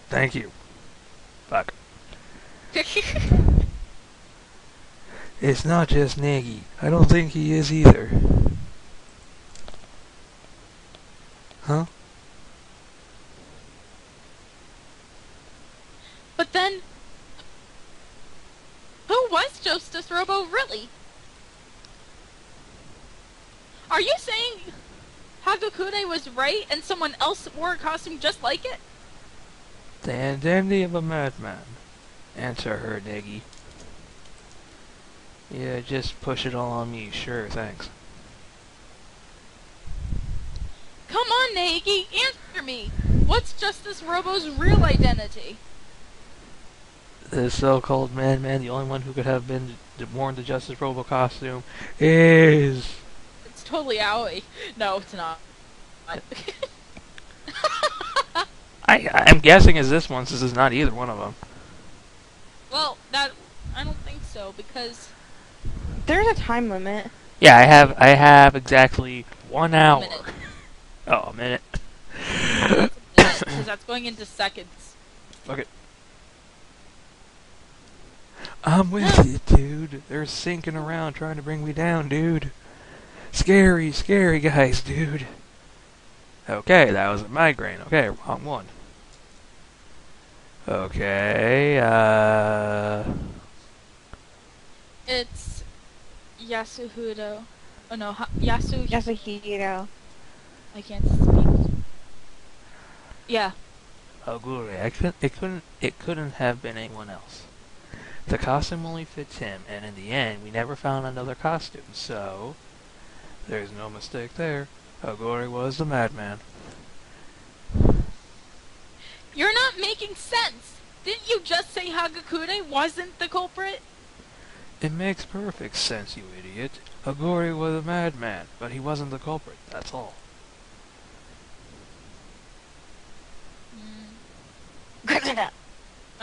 Thank you. Fuck. It's not just Nagy. I don't think he is either. Huh? But then, who was Justice Robo really? Are you saying Hagakure was right and someone else wore a costume just like it? The indemnity of a madman. Answer her, Nagy. Yeah, just push it all on me. Sure, thanks. Come on, Nagy, answer me! What's Justice Robo's real identity? The so-called madman, the only one who could have been worn the Justice Robo costume, is... It's totally Aoi. No, it's not. I'm guessing is this one, since it's not either one of them. Well, that I don't think so, because There's a time limit. Yeah, I have exactly 1 hour. minute. Oh, a minute. Because that's going into seconds. Okay. I'm with you, dude. They're sinking around trying to bring me down, dude. Scary, scary guys, dude. Okay, that was a migraine. Okay, wrong one. Okay, It's Yasuhiro. Oh no, Yasuhiro. I can't speak. Yeah. Ogure. It couldn't have been anyone else. The costume only fits him, and in the end, we never found another costume, so there's no mistake there. Ogure was the madman. You're not making sense! Didn't you just say Hagakure wasn't the culprit? It makes perfect sense, you idiot. Ogure was a madman, but he wasn't the culprit, that's all.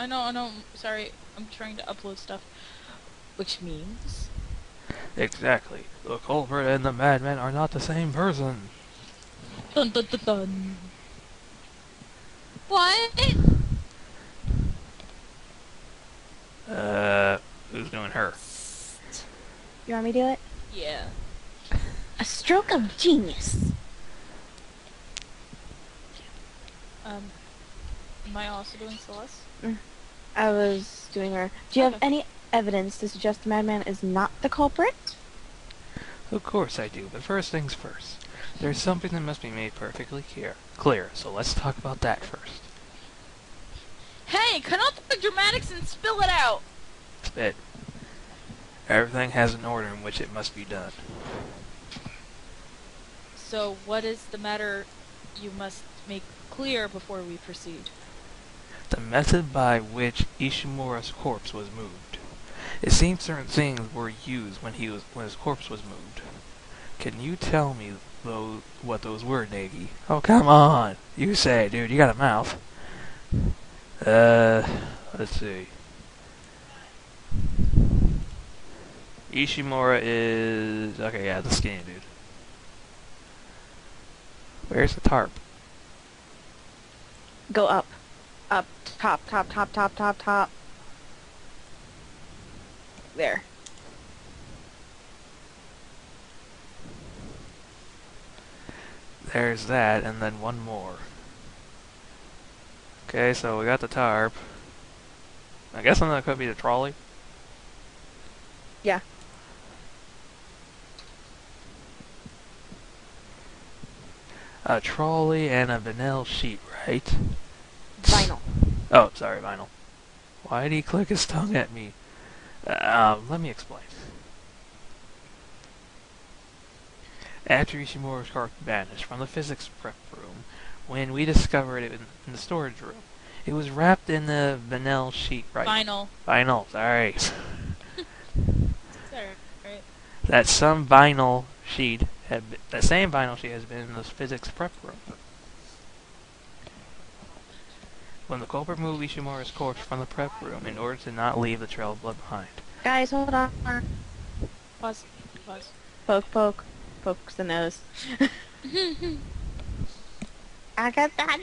I know, sorry, I'm trying to upload stuff. Which means... Exactly. The culprit and the madman are not the same person. Dun dun dun dun. What? Who's doing her? You want me to do it? Yeah. A stroke of genius. Am I also doing Celeste? I was doing her. Do you have Okay. any evidence to suggest the madman is not the culprit? Of course I do, but first things first. There's something that must be made perfectly clear, so let's talk about that first. Hey, cut out the dramatics and spill it out! Spit. Everything has an order in which it must be done. So, what is the matter you must make clear before we proceed? The method by which Ishimura's corpse was moved. It seems certain things were used when his corpse was moved. Can you tell me what those were, Nagy? Oh, come on! You say it, dude. You got a mouth. Let's see. Ishimura is... Okay, yeah, the skinny dude. Where's the tarp? Go up. Up. Top, top, top, top, top, top. There. There's that, and then one more. Okay, so we got the tarp. I guess that could be the trolley. Yeah. A trolley and a vinyl sheet, right? Vinyl. Oh, sorry, vinyl. Why did he click his tongue at me? Let me explain. After Ishimura's car vanished from the physics prep room, when we discovered it in the storage room, it was wrapped in the vinyl sheet, right? Vinyl. Vinyl, sorry. Alright. That same vinyl sheet has been in the physics prep room. When the culprit moved Ishimura's corpse from the prep room in order to not leave the trail of blood behind. Guys, hold on. Pause. Poke, poke. Pokes the nose. I got that.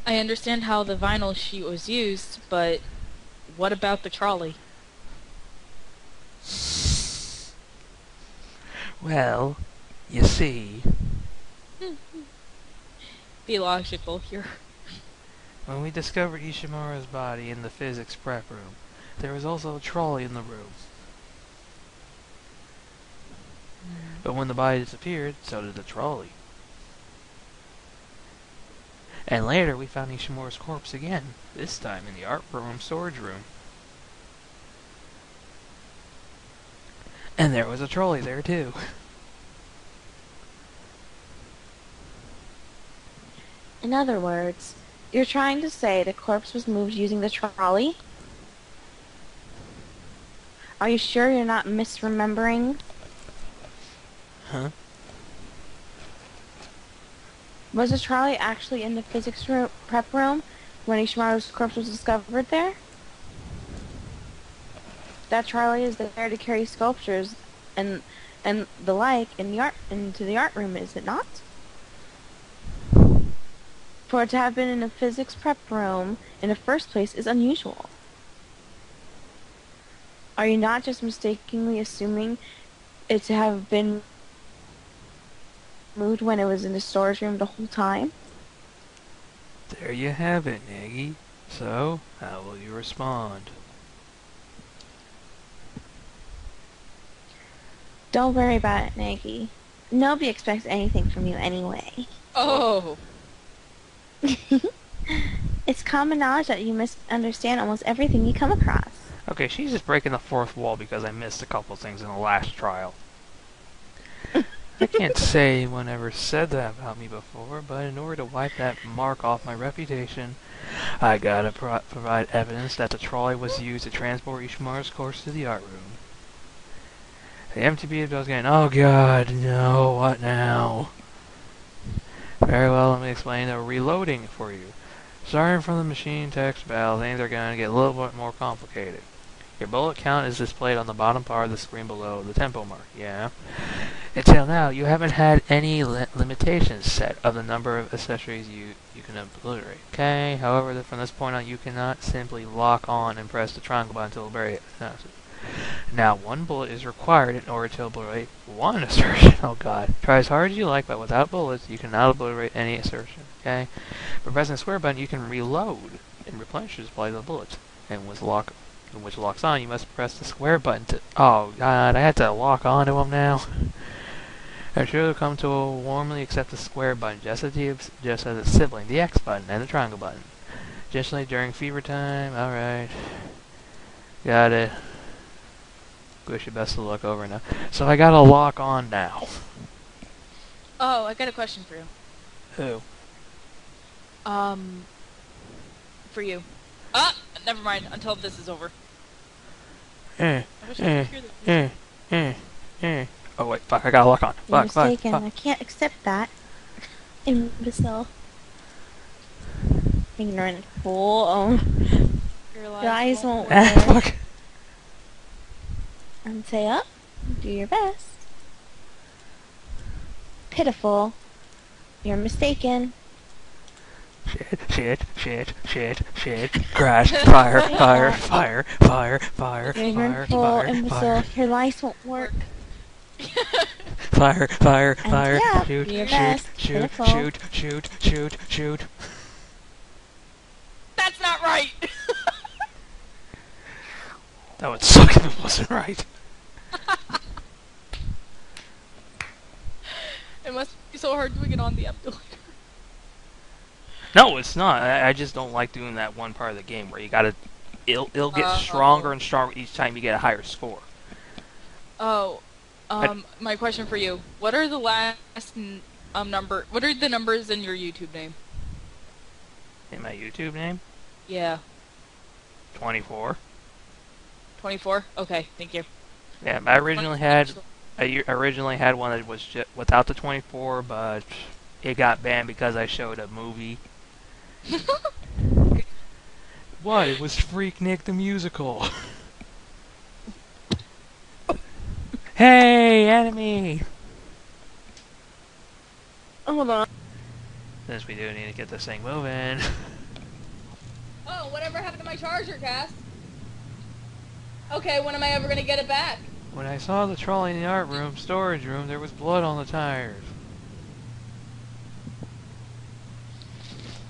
I understand how the vinyl sheet was used, but what about the trolley? Well, you see, Be logical here. when we discovered Ishimura's body in the physics prep room, there was also a trolley in the room. But when the body disappeared, so did the trolley. And later we found Ishimura's corpse again, this time in the art room storage room. And there was a trolley there too. In other words, you're trying to say the corpse was moved using the trolley? Are you sure you're not misremembering? Huh? Was the trolley actually in the physics room, prep room when Ishimura's corpse was discovered there? That trolley is there to carry sculptures and the like into the art room, is it not? For it to have been in a physics prep room in the first place is unusual. Are you not just mistakenly assuming it to have been moved when it was in the storage room the whole time? There you have it, Naggy. So, how will you respond? Don't worry about it, Nagy. Nobody expects anything from you anyway. Oh! It's common knowledge that you misunderstand almost everything you come across. Okay, she's just breaking the fourth wall because I missed a couple things in the last trial. I can't say anyone ever said that about me before, but in order to wipe that mark off my reputation, I gotta provide evidence that the trolley was used to transport Ishimura's corpse to the art room. The MTB was getting, oh god, no, what now? Very well, let me explain the reloading for you. Starting from the machine text battle, things are going to get a little bit more complicated. Your bullet count is displayed on the bottom part of the screen below the tempo mark, yeah? Until now, you haven't had any limitations set of the number of accessories you can obliterate, okay? However, from this point on, you cannot simply lock on and press the triangle button to obliterate it. Now, one bullet is required in order to obliterate one assertion. Oh god. Try as hard as you like, but without bullets, you cannot obliterate any assertion, okay? By pressing the square button, you can reload and replenish the supply of the bullets. And which locks on, you must press the square button to... Oh god, I had to lock onto him now. I should have come to warmly accept the square button, just as its sibling, the X button, and the triangle button. Just like during fever time, alright. Got it. Wish you best of luck over now. So I gotta lock on now. Oh, I got a question for you. Who? For you. Never mind, until this is over. Eh, I wish I could hear the Oh wait, fuck, I gotta lock on. You're Fuck, fuck, mistaken. fuck. I can't accept that. Imbecile. Ignorant fool. Your eyes won't Ah, work. fuck. And say up. Do your best. Pitiful. You're mistaken. Shit. Crash, fire, fire, fire, fire, fire, Ignorant fire, fool, fire, imbecile. fire, Your lies won't work. fire, fire, And fire, yeah, shoot, do your shoot, best. shoot, Pitiful. shoot. That's not right! That would suck if it wasn't right. It must be so hard doing it on the emulator. No, it's not. I just don't like doing that one part of the game where you gotta... It'll get stronger and stronger each time you get a higher score. Oh, my question for you. What are the last what are the numbers in your YouTube name? In my YouTube name? Yeah. 24. 24? Okay, thank you. Yeah, I originally had one that was just without the 24, but it got banned because I showed a movie. What? It was Freaknik the Musical. Hey, enemy! Hold on. Since we do need to get this thing moving. Oh, whatever happened to my charger, Cass? Okay, when am I ever gonna get it back? When I saw the trolley in the art room, storage room, there was blood on the tires.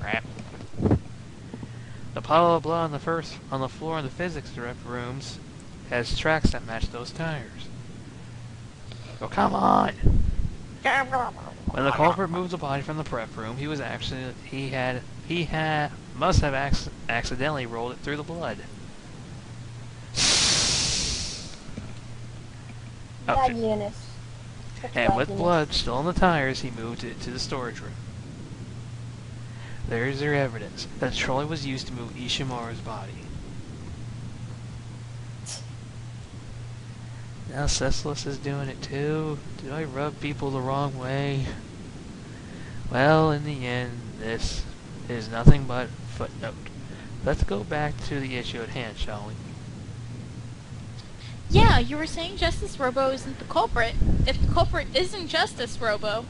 Crap. The puddle of blood on the floor in the physics direct rooms has tracks that match those tires. Oh, come on! When the culprit moved the body from the prep room, he must have accidentally rolled it through the blood. Vaginus. And with blood still on the tires, he moved it to the storage room. There is your evidence that the trolley was used to move Ishimura's body. Now Cecilus is doing it too. Did I rub people the wrong way? Well, in the end, this is nothing but a footnote. Let's go back to the issue at hand, shall we? Yeah, you were saying Justice Robo isn't the culprit. If the culprit isn't Justice Robo...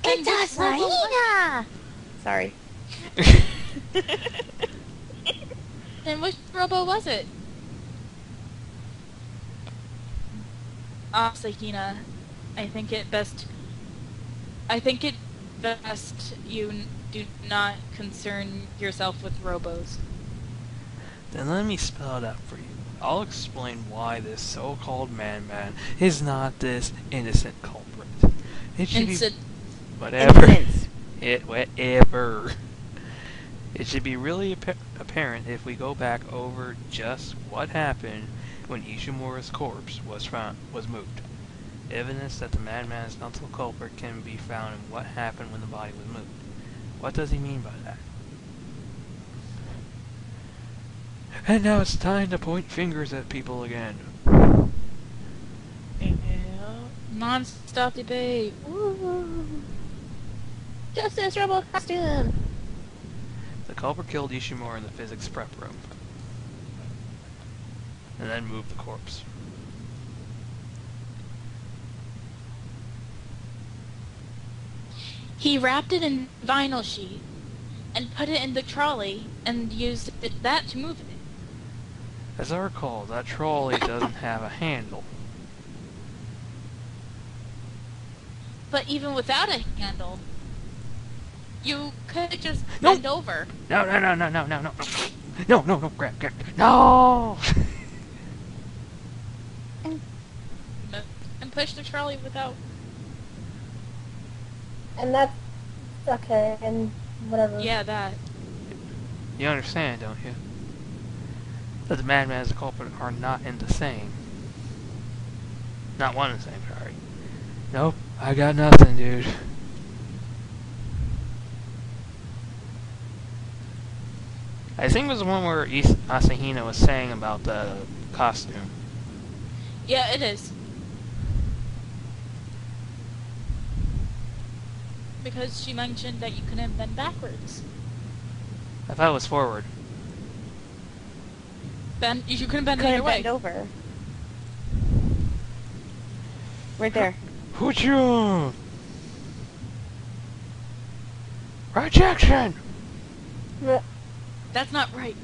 It's us, hyena! Sorry. Then which Robo was it? Asahina, I think it best you do not concern yourself with Robos. Then let me spell it out for you. I'll explain why this so-called man-man is not this innocent culprit. It should be... Whatever. Whatever. It should be really apparent if we go back over just what happened when Ishimura's corpse was moved. Evidence that the madman is not the culprit can be found in what happened when the body was moved. What does he mean by that? And now it's time to point fingers at people again. Yeah. Non-stop debate. Woo. Justice Robo costume! The culprit killed Ishimura in the physics prep room. And then moved the corpse. He wrapped it in vinyl sheet and put it in the trolley and used that to move it. As I recall, that trolley doesn't have a handle. But even without a handle, you could just No. bend over. No. No, grab. No! And push the trolley without... And that's okay, and whatever. Yeah, that. You understand, don't you? That the madman and the culprit are not in the same. Not one and the same, sorry. Nope, I got nothing, dude. I think it was the one where Asahina was saying about the costume. Yeah, it is. Because she mentioned that you couldn't bend backwards. I thought it was forward. You couldn't bend Couldn't either way. bend over. Right there. Hoochoo! Rejection! That's not right.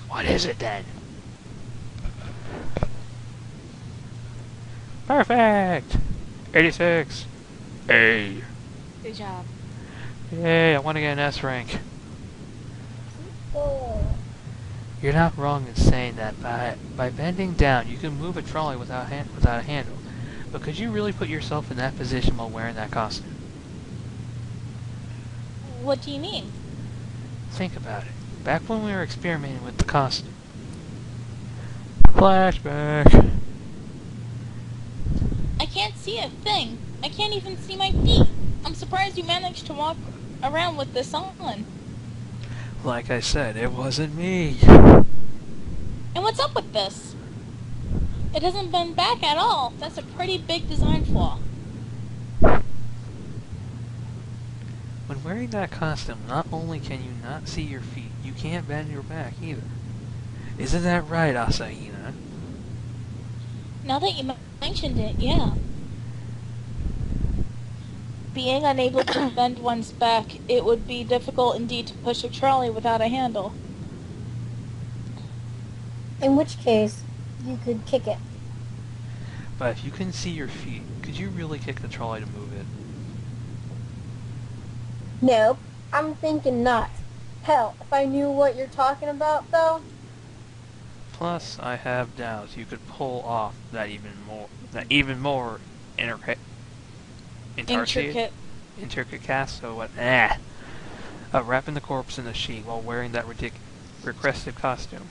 What is it then? Perfect! 86! A. Good job. Yay, I want to get an S rank. Oh. You're not wrong in saying that by bending down, you can move a trolley without a handle. But could you really put yourself in that position while wearing that costume? What do you mean? Think about it. Back when we were experimenting with the costume. Flashback. I can't see a thing. I can't even see my feet. I'm surprised you managed to walk around with this on. Like I said, it wasn't me. And what's up with this? It doesn't bend back at all. That's a pretty big design flaw. When wearing that costume, not only can you not see your feet, you can't bend your back either. Isn't that right, Asahina? Now that you mentioned it, yeah. being unable to bend one's back, it would be difficult indeed to push a trolley without a handle. In which case, you could kick it. But if you can see your feet, could you really kick the trolley to move it? Nope, I'm thinking not. Hell, if I knew what you're talking about, though. Plus, I have doubts you could pull off that even more intricate cast. So what? Wrapping the corpse in a sheet while wearing that requested costume.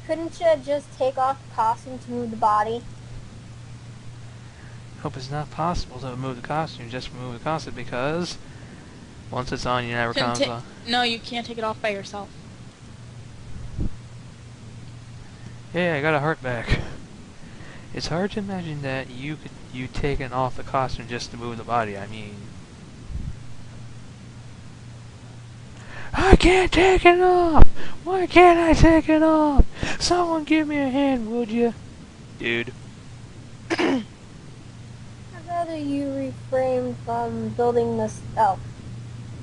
Couldn't you just take off the costume to move the body? Hope it's not possible to remove the costume. Just remove the costume because once it's on, you never comes off. No, you can't take it off by yourself. Yeah, I got a heart back. It's hard to imagine that you taking off the costume just to move the body. I mean, I can't take it off. Why can't I take it off? Someone give me a hand, would you, dude? I'd rather you refrain from building this. Oh,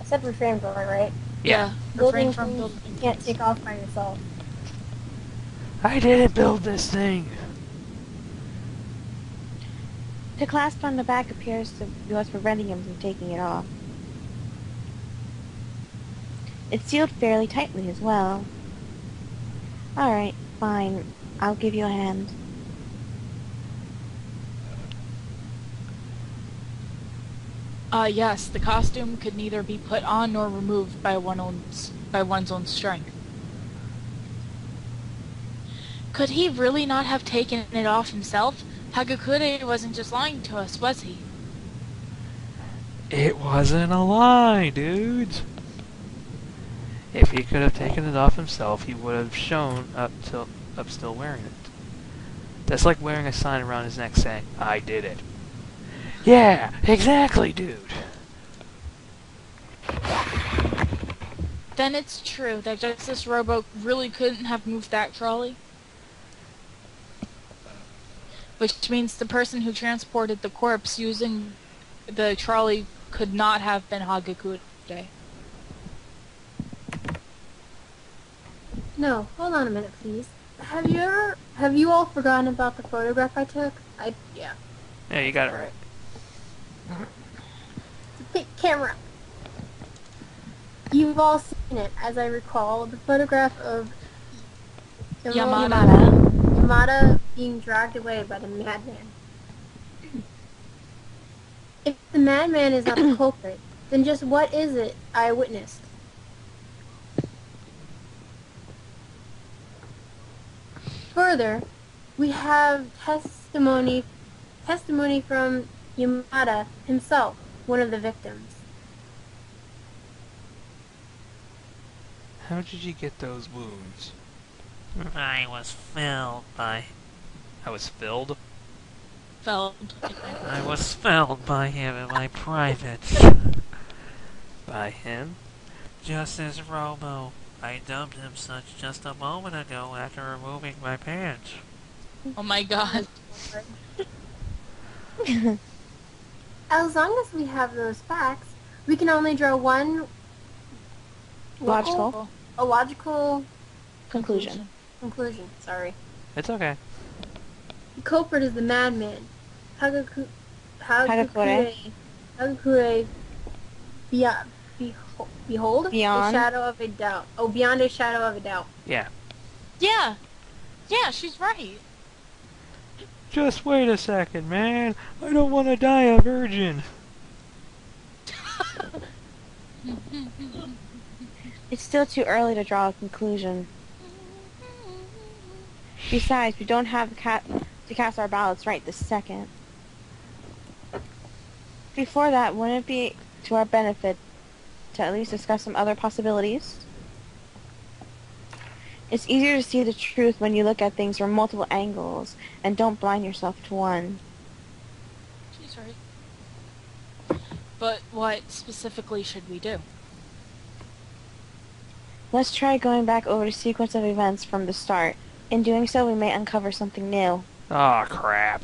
I said refrain from it, right? Yeah. Building Refrain from things building you can't things. take off by yourself. I didn't build this thing. The clasp on the back appears to be what's preventing him from taking it off. It's sealed fairly tightly as well. Alright, fine. I'll give you a hand. Yes, the costume could neither be put on nor removed by one's own strength. Could he really not have taken it off himself? Hagakure wasn't just lying to us, was he? It wasn't a lie, dudes. If he could have taken it off himself, he would have shown up still wearing it. That's like wearing a sign around his neck saying, "I did it." Yeah, exactly, dude. Then it's true that Justice Robo really couldn't have moved that trolley? Which means the person who transported the corpse using the trolley could not have been Hagakure. No, hold on a minute, please. Have you all forgotten about the photograph I took? Yeah. Yeah, you got it right. Pick camera. You've all seen it, as I recall, the photograph of Yamada being dragged away by the madman. If the madman is not the culprit, then just what is it I witnessed? Further, we have testimony from Yamada himself, one of the victims. How did you get those wounds? I was felled by him in my privates. By him? Just as Robo. I dubbed him such just a moment ago after removing my pants. Oh my god. As long as we have those facts, we can only draw one Logical a logical conclusion. Sorry. It's okay. The culprit is the madman. Hagakure. Behold Beyond. a shadow of a doubt. Oh, beyond a shadow of a doubt. Yeah. Yeah, she's right. Just wait a second, man. I don't want to die a virgin. It's still too early to draw a conclusion. Besides, we don't have to cast our ballots right this second. Before that, wouldn't it be to our benefit to at least discuss some other possibilities? It's easier to see the truth when you look at things from multiple angles and don't blind yourself to one. She's right. But what specifically should we do? Let's try going back over the sequence of events from the start. In doing so, we may uncover something new. Aw, crap.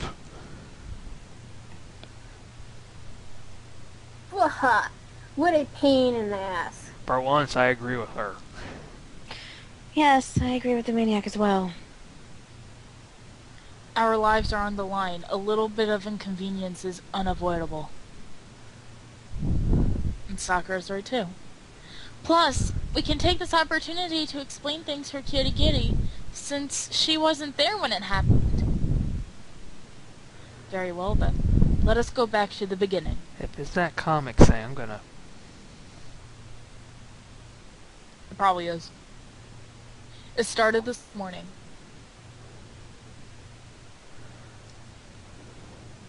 Haha. What a pain in the ass. For once, I agree with her. Yes, I agree with the maniac as well. Our lives are on the line. A little bit of inconvenience is unavoidable. And Sakura is right too. Plus, we can take this opportunity to explain things for Kitty Kitty, since she wasn't there when it happened. Very well then. Let us go back to the beginning. If it's that comic say, I'm gonna... It probably is. It started this morning.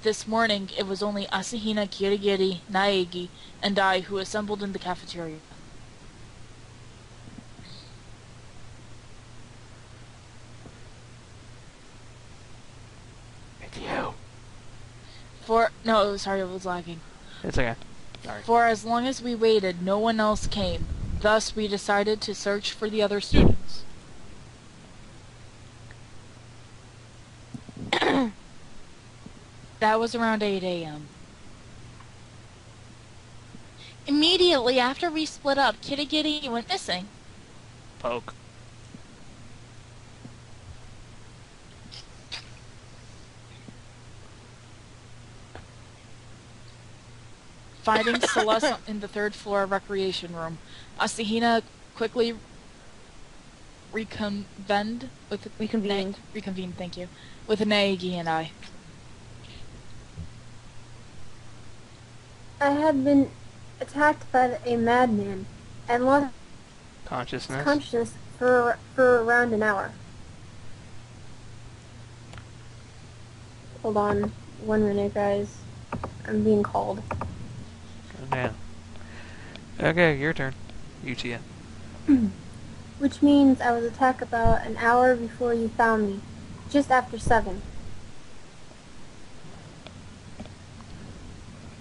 This morning, it was only Asahina, Kirigiri, Naegi, and I who assembled in the cafeteria. It's you. No, sorry, it was lagging. It's okay. Sorry. For as long as we waited, no one else came. Thus, we decided to search for the other students. That was around 8 a.m. Immediately after we split up, Kitty Kitty went missing. Poke. Finding Celeste in the third floor recreation room, Asahina quickly reconvened, thank you, with Naegi and I. I had been attacked by a madman and lost consciousness for around an hour. Hold on 1 minute, guys. I'm being called. Oh, damn. Okay, your turn. Uchiha. Which means I was attacked about an hour before you found me. Just after 7.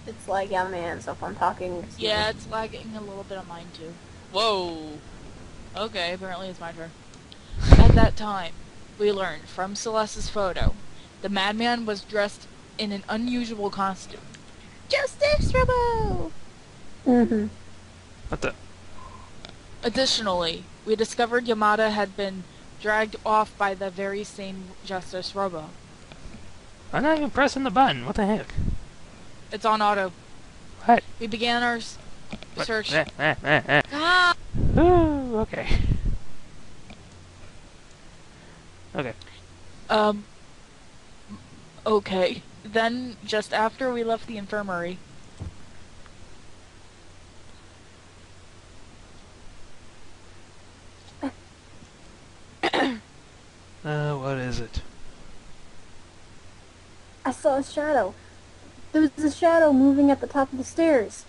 It's lagging on my end, so if I'm talking... Yeah, it's lagging a little bit on mine too. Whoa! Okay, apparently it's my turn. At that time, we learned from Celeste's photo, the madman was dressed in an unusual costume. Justice Robo! Mm-hmm. What the? Additionally, we discovered Yamada had been dragged off by the very same Justice Robo. I'm not even pressing the button. What the heck? It's on auto. What? We began our What? search. Ah. Ooh, okay. Okay. Okay. Then, just after we left the infirmary, What is it? I saw a shadow. There was a shadow moving at the top of the stairs.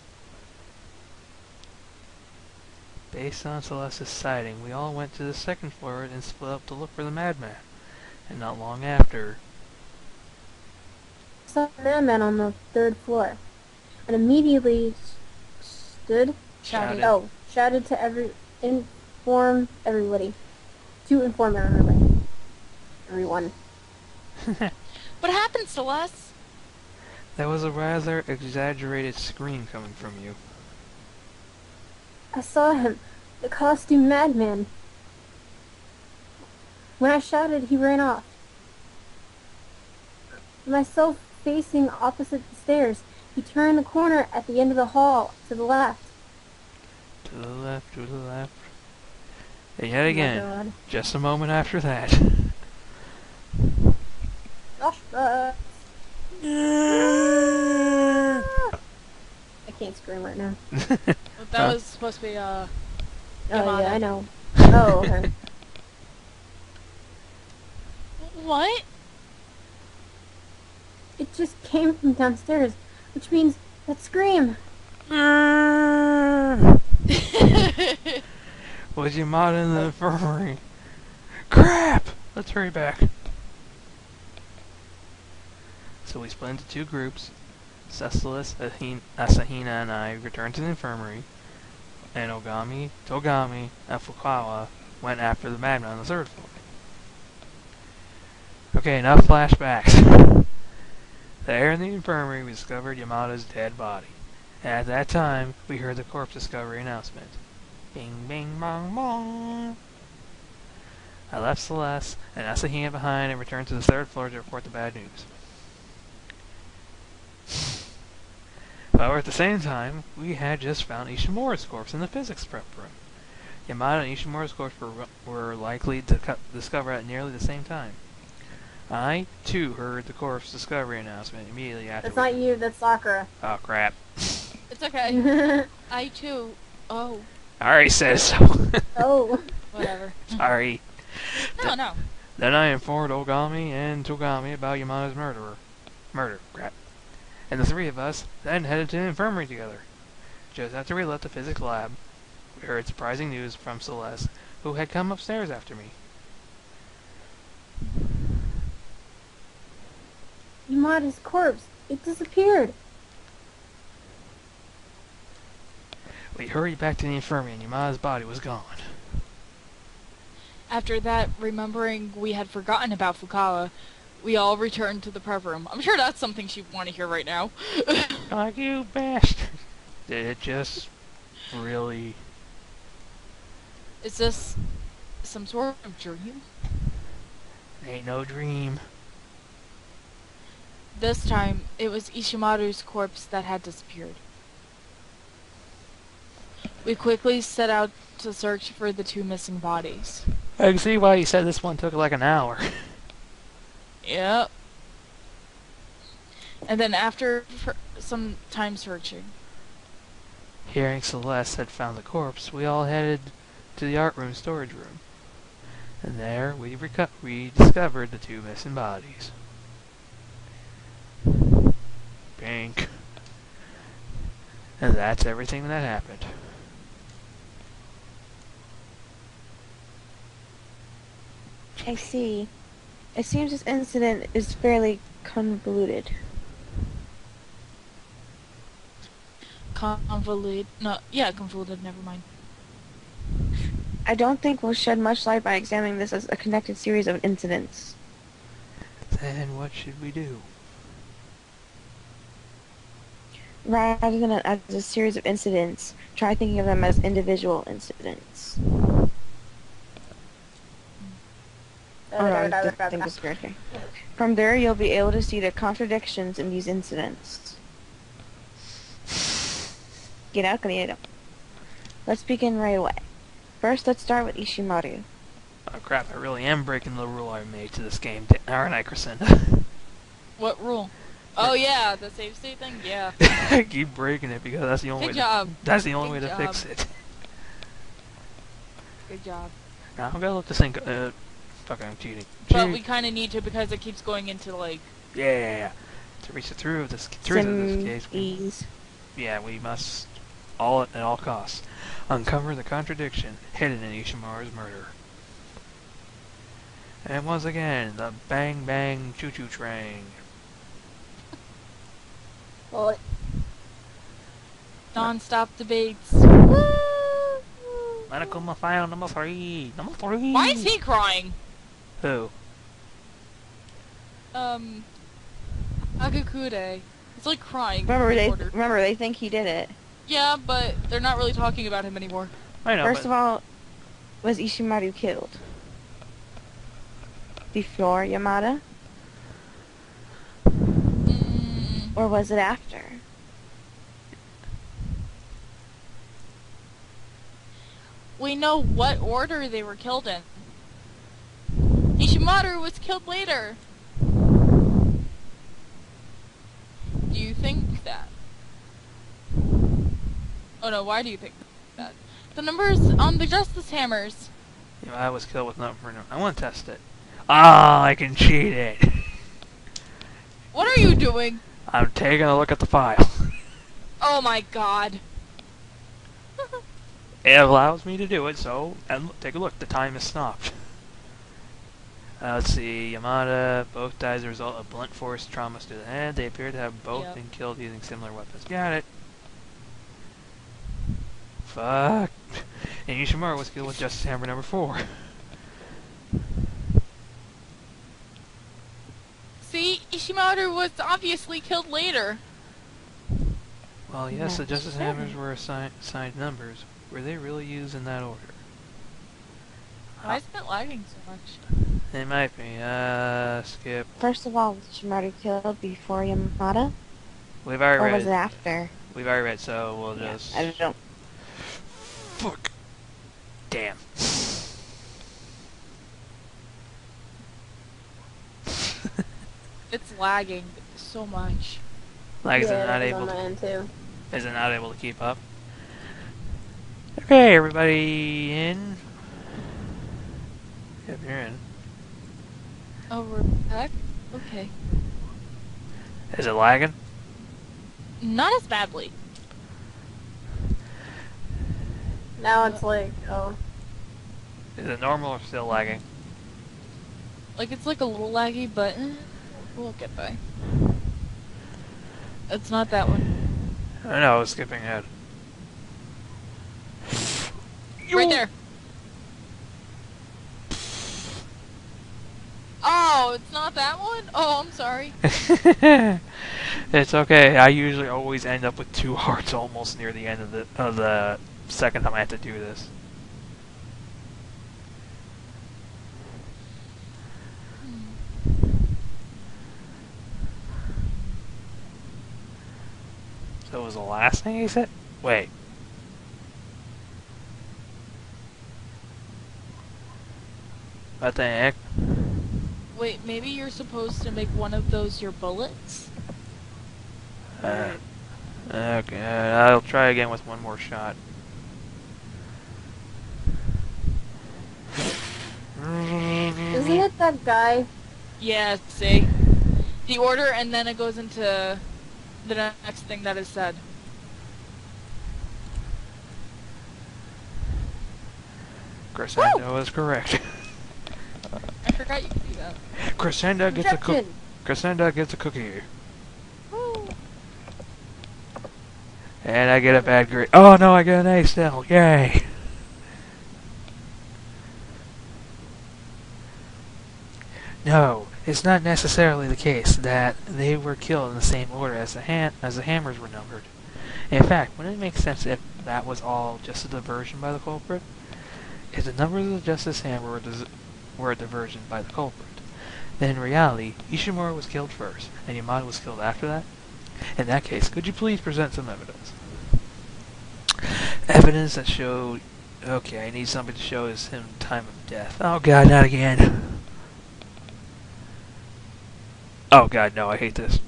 Based on Celeste's sighting, we all went to the second floor and split up to look for the madman. And not long after... I saw a madman on the 3rd floor. And immediately Shouted. shouted to inform everybody. To inform everybody. Everyone. what happened, Celeste? There was a rather exaggerated scream coming from you. I saw him. The costume madman. When I shouted, he ran off. Myself facing opposite the stairs, he turned the corner at the end of the hall to the left. To the left, to the left. And yet again, Oh my God. just a moment after that. Gosh, I can't scream right now. That was supposed to be, Oh Yamada. yeah, I know. Oh, okay. What? It just came from downstairs, which means that scream. Was Yamada in the infirmary? Crap! Let's hurry back. So we split into 2 groups. Cecilus, Asahina, and I returned to the infirmary, and Ogami, Togami, and Fukawa went after the madman on the 3rd floor. Okay, enough flashbacks. There in the infirmary, we discovered Yamada's dead body, At that time, we heard the corpse discovery announcement. Bing, bing, bong, bong. I left Celeste and Asahina behind and returned to the third floor to report the bad news. However, at the same time, we had just found Ishimura's corpse in the physics prep room. Yamada and Ishimura's corpse were likely to discover at nearly the same time. I, too, heard the corpse discovery announcement immediately after. That's not you, that's Sakura. Oh, crap. It's okay. I too. Oh. I already said so. Oh. Whatever. Sorry. No. Then I informed Ogami and Togami about Yamada's murder, crap. And the three of us then headed to the infirmary together. Just after we left the physics lab, we heard surprising news from Celeste, who had come upstairs after me. Yamada's corpse. It disappeared. We hurried back to the infirmary and Yamada's body was gone. After that, remembering we had forgotten about Fukawa, we all returned to the prep room. I'm sure that's something she'd want to hear right now. Like, you bastard. Did it just really... Is this some sort of dream? Ain't no dream. This time, it was Ishimaru's corpse that had disappeared. We quickly set out to search for the two missing bodies. I can see why you said this one took like an hour. Yep. And then after some time searching, Hearing Celeste had found the corpse, we all headed to the art room storage room. And there we discovered the two missing bodies. Pink. And that's everything that happened. I see. It seems this incident is fairly convoluted. convoluted, never mind. I don't think we'll shed much light by examining this as a connected series of incidents. Then what should we do? Rather than as a series of incidents, try thinking of them as individual incidents. I think it's weird here. From there, you'll be able to see the contradictions in these incidents. Get out, Kaneda. Let's begin right away. First, let's start with Ishimaru. Oh crap, I really am breaking the rule I made to this game, aren't I, Crescenda? What rule? Oh yeah, the save state thing? Yeah. I keep breaking it because that's the only Good way job. that's the only way Good to job. fix it. Good job. Now I'm gonna let this thing go. Fuck, I'm cheating. But we kind of need to because it keeps going into like... Yeah. To reach the truth of this case, Ease. we must, at all costs, uncover the contradiction hidden in Ishimaru's murder. And once again, the bang bang choo choo train. Well, Non-stop debates. Medical file number 3. Number 3. Why is he crying? Who? Agakure. He's like crying. Remember, they think he did it. Yeah, but they're not really talking about him anymore. I know. First of all, was Ishimaru killed? Before Yamada? Or was it after? We know what order they were killed in. Ishimaru was killed later. Do you think that? Oh no, why do you think that? The numbers on the Justice Hammers. Yeah, I was killed with number. I want to test it. Ah, I can cheat it. What are you doing? I'm taking a look at the file. Oh my god. It allows me to do it, so take a look. The time is stopped. Let's see. Yamada both died as a result of blunt force traumas to the head. They appear to have both been killed using similar weapons. Got it. Fuck. And Ishimaru was killed with Justice Hammer number 4. See, Ishimaru was obviously killed later. Well, yes, the That's Justice true. Hammers were assigned numbers. Were they really used in that order? Why is it lagging so much? They might be. Skip. First of all, was Shimaru killed before Yamada? We've already Or read. was it after? We've already read, so we'll Yeah, just. I don't. Fuck. Damn. It's lagging so much. Like, is it Yeah, not that was able on to? my end too. Is it not able to keep up? Okay, everybody in. Yep, you're in. Oh, we're back? Okay. Is it lagging? Not as badly. Now it's like, oh, Is it normal or still lagging? Like, it's like a little laggy, but we'll get by. It's not that one. I know, I was skipping ahead. Right there. Oh, it's not that one? Oh, I'm sorry. It's okay. I usually always end up with 2 hearts almost near the end of the second time I have to do this. So it was the last thing he said? Wait. What the heck? Wait, maybe you're supposed to make one of those your bullets? Okay, I'll try again with one more shot. isn't it that guy? Yeah, see? The order, and then it goes into the next thing that is said. Crescendo is correct. I forgot you could do that. Crescendo gets a cook. Objection. Crescendo gets a cookie. Woo. And I get a bad grade. Oh no, I get an A still. Yay! No, it's not necessarily the case that they were killed in the same order as the hammers were numbered. In fact, wouldn't it make sense if that was all just a diversion by the culprit? If the numbers of the Justice Hammer were a diversion by the culprit, then in reality, Ishimura was killed first, and Yamada was killed after that? In that case, could you please present some evidence? Evidence that showed... Okay, I need something to show his time of death. Oh god, not again. Oh god, no, I hate this.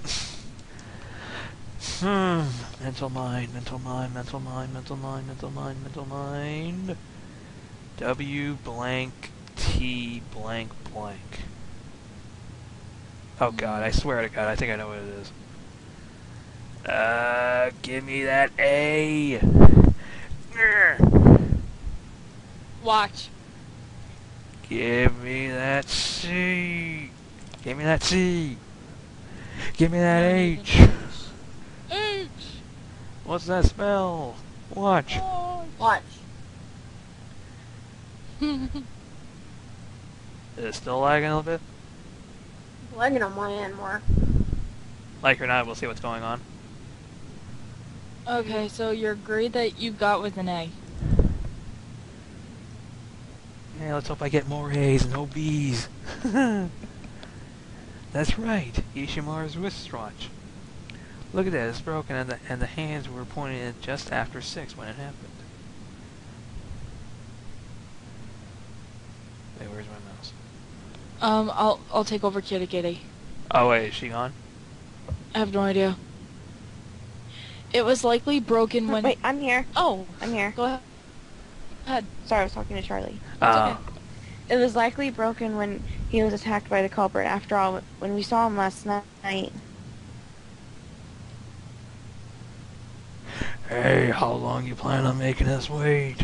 Mental mind, mental mind, mental mind, mental mind, mental mind, mental mind. W blank T blank blank. Oh god, I swear to god, I think I know what it is. Give me that A. Watch. Give me that C. Give me that C. Give me that H. H. What's that spell? Watch. Watch. Is it still lagging a little bit? Lagging on my end more. Like or not, we'll see what's going on. Okay, so your grade that you got was an A. Yeah, let's hope I get more A's and no B's. That's right, Ishimaru's wristwatch. Look at that, it's broken and the hands were pointing at just after 6 when it happened. Wait, where's my mouse? I'll take over Kitty Kitty. Oh wait, is she gone? I have no idea. It was likely broken when... Wait, I'm here. Oh, I'm here. go ahead. Sorry, I was talking to Charlie. okay. It was likely broken when he was attacked by the culprit. After all, when we saw him last night... Hey, how long you plan on making us wait?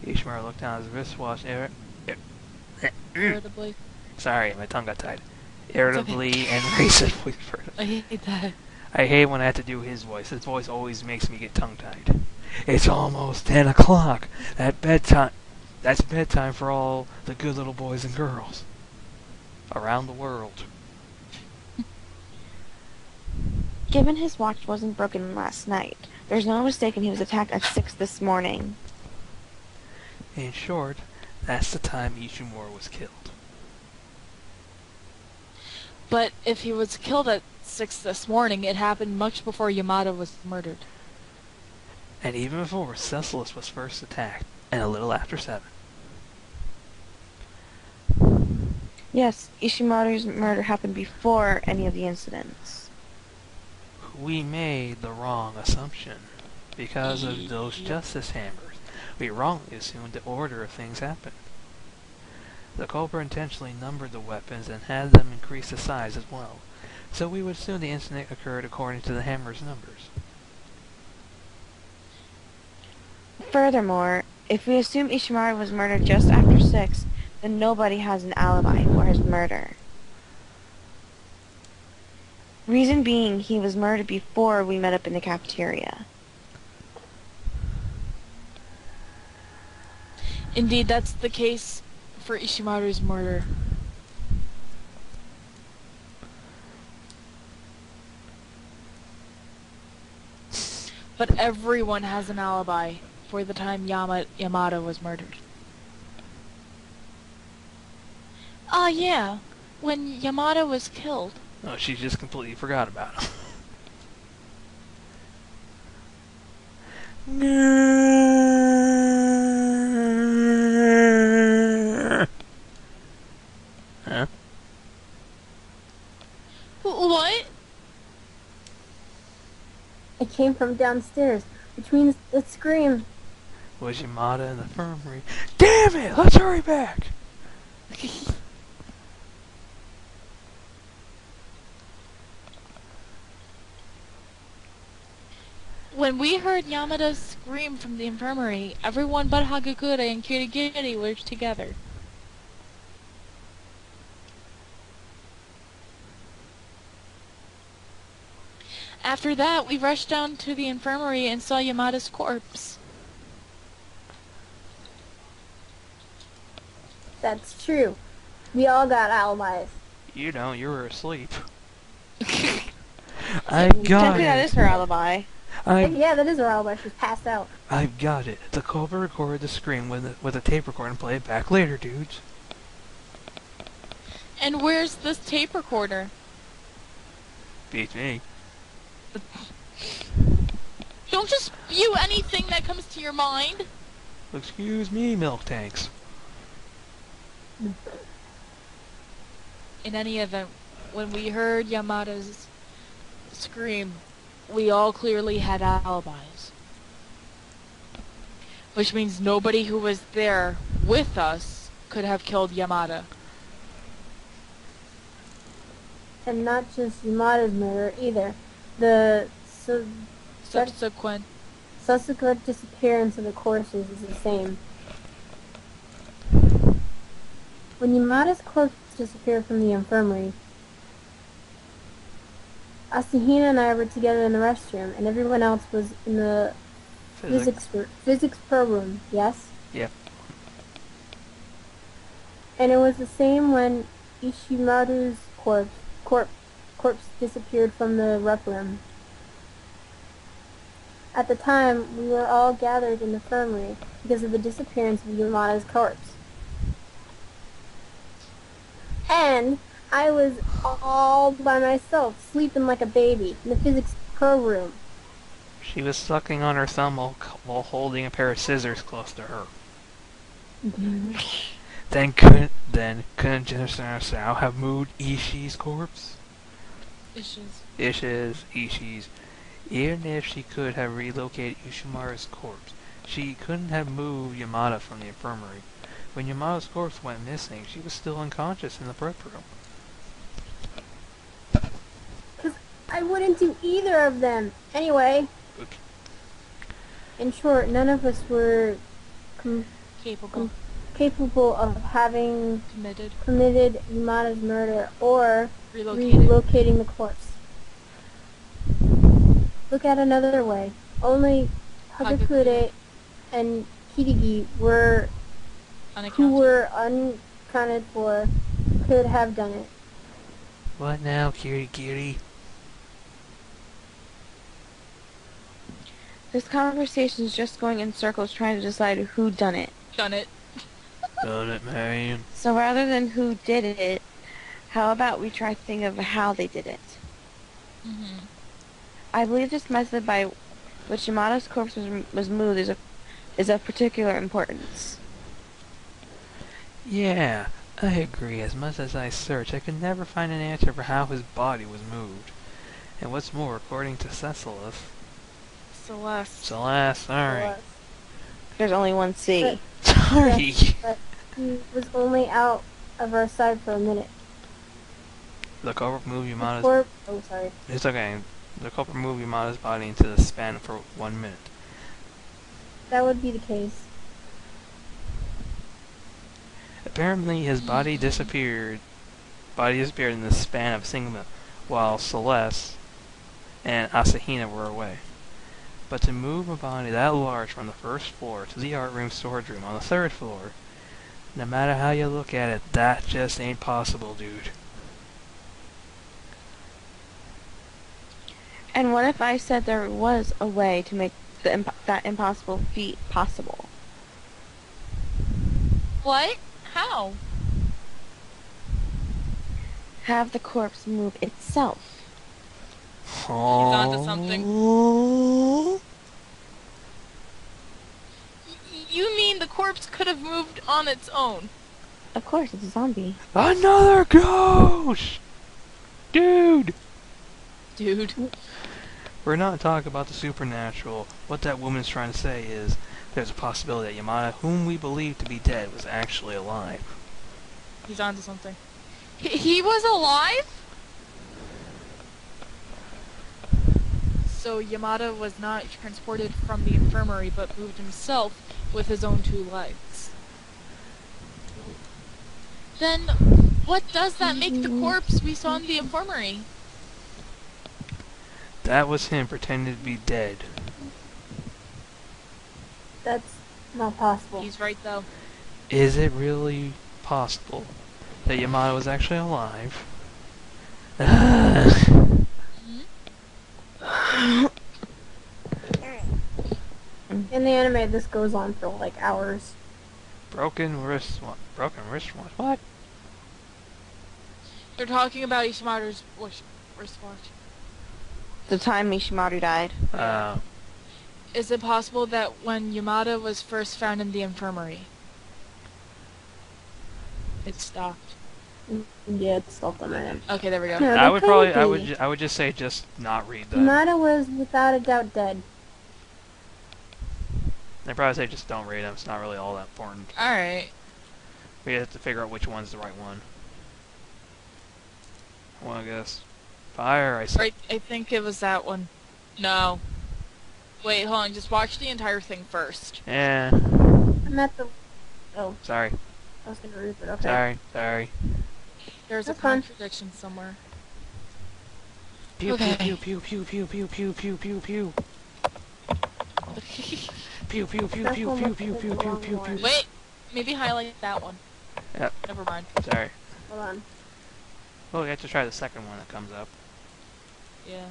Ishimaru looked down at his wristwatch. Irritably. Sorry, my tongue got tied. Irritably and racistly. I hate that. I hate when I have to do his voice. His voice always makes me get tongue-tied. It's almost 10 o'clock. That's bedtime for all the good little boys and girls around the world. Given his watch wasn't broken last night, there's no mistaking he was attacked at 6 this morning. In short, that's the time Ishimura was killed. But if he was killed at 6 this morning, it happened much before Yamada was murdered. And even before Cecilus was first attacked, and a little after 7. Yes, Ishimaru's murder happened before any of the incidents. We made the wrong assumption. Because of those justice hammers, we wrongly assumed the order of things happened. The culprit intentionally numbered the weapons and had them increase the size as well, so we would assume the incident occurred according to the hammer's numbers. Furthermore, if we assume Ishimaru was murdered just after 6, then nobody has an alibi for his murder. Reason being, he was murdered before we met up in the cafeteria. Indeed, that's the case for Ishimaru's murder. But everyone has an alibi for the time Yamada was murdered. Ah, yeah. When Yamada was killed. Oh, she just completely forgot about him. Huh? What? It came from downstairs, between the scream. Was Yamada in the infirmary? Damn it! Let's hurry back! When we heard Yamada's scream from the infirmary, everyone but Hagakure and Kirigiri were together. After that, we rushed down to the infirmary and saw Yamada's corpse. That's true. We all got alibis. You don't, you were asleep. I've got Technically, that it. is her alibi. Yeah, that is her alibi. She's passed out. I've got it. The culprit recorded the scream with a tape recorder and play it back later, dudes. And where's this tape recorder? Beats me. Don't just spew anything that comes to your mind. Excuse me, milk tanks. In any event, when we heard Yamada's scream, we all clearly had alibis. Which means nobody who was there with us could have killed Yamada. And not just Yamada's murder either. The Subsequent. subsequent disappearance of the corpses is the same. When Yamada's corpse disappeared from the infirmary, Asahina and I were together in the restroom, and everyone else was in the physics program, yes? Yep. And it was the same when Ishimaru's corpse disappeared from the rep room. At the time, we were all gathered in the infirmary because of the disappearance of Yamada's corpse. And I was all by myself, sleeping like a baby, in the physics pro room. She was sucking on her thumb while holding a pair of scissors close to her. Then couldn't Jinasao have moved Ishii's corpse? Ishii's. Even if she could have relocated Ishimaru's corpse, she couldn't have moved Yamada from the infirmary. When Yamada's corpse went missing, she was still unconscious in the prep room. Because I wouldn't do either of them. Anyway, Okay. in short, none of us were capable of having committed Yamada's murder or relocating the corpse. Look at another way. Only Hagakure and Kirigi who were unaccounted for could have done it. What now, Kirigiri? This conversation is just going in circles trying to decide who done it. Done it. Done it, man. So rather than who did it, how about we try to think of how they did it? Mm-hmm. I believe this method by which Yamato's corpse was moved is of particular importance. Yeah, I agree. As much as I searched, I could never find an answer for how his body was moved. And what's more, according to Celeste, sorry. There's only one C. Sorry. But he was only out of our sight for a minute. The culprit moved Yamato's... Oh, sorry. It's okay. The culprit moved Yamato's body into the span for 1 minute. That would be the case. Apparently, his body disappeared in the span of a single minute, while Celeste and Asahina were away. But to move a body that large from the first floor to the art room storage room on the 3rd floor, no matter how you look at it, that just ain't possible, dude. And what if I said there was a way to make that impossible feat possible? What? How? Have the corpse move itself. He's onto something. You mean the corpse could have moved on its own? Of course, it's a zombie. Another ghost! Dude! Dude. We're not talking about the supernatural. What that woman's trying to say is, there's a possibility that Yamada, whom we believe to be dead, was actually alive. He's onto something. He was alive? So Yamada was not transported from the infirmary, but moved himself with his own 2 legs. Then, what does that make the corpse we saw in the infirmary? That was him pretending to be dead. That's not possible. He's right, though. Is it really possible that Yamada was actually alive? In the anime, this goes on for like hours. Broken wristwatch. What? They're talking about Ishimada's wristwatch. The time Mishimaru died. Is it possible that when Yamada was first found in the infirmary, it stopped? Yeah, it stopped on my end. Okay, there we go. No, I would probably, be. I would just say just not read that. Yamada was without a doubt dead. I'd probably say just don't read them. It's not really all that important. Alright. We have to figure out which one's the right one. Well, I guess. Fire, I said. Right, I think it was that one. No. Wait, hold on, just watch the entire thing first. Yeah. I'm at the... Oh, Sorry. I was gonna read it, okay. Sorry. There's That's a fine. contradiction somewhere. Pew, Okay. pew, pew, pew, pew, pew, pew, pew, pew, pew. Pew, pew, pew, That's pew, one pew, with pew, the pew, pew, long pew, one. pew. Wait, maybe highlight that one. Yep. Never mind. Sorry. Hold on. Well, we have to try the second one that comes up. Yeah.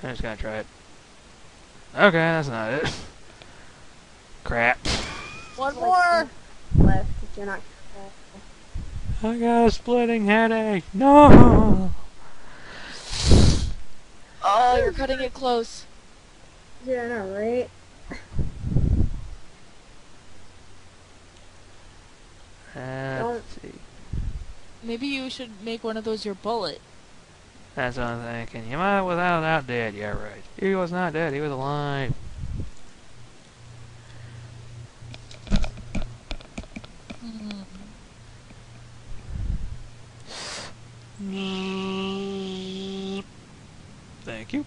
I'm just gonna try it. Okay, that's not it. Crap. One Like, more! Left, if you're not careful. I got a splitting headache. No. Oh, you're cutting it close. Yeah, I know, right? Let's see. Maybe you should make one of those your bullet. That's what I'm thinking. Yamada was out dead. Yeah, right. He was not dead. He was alive. Thank you.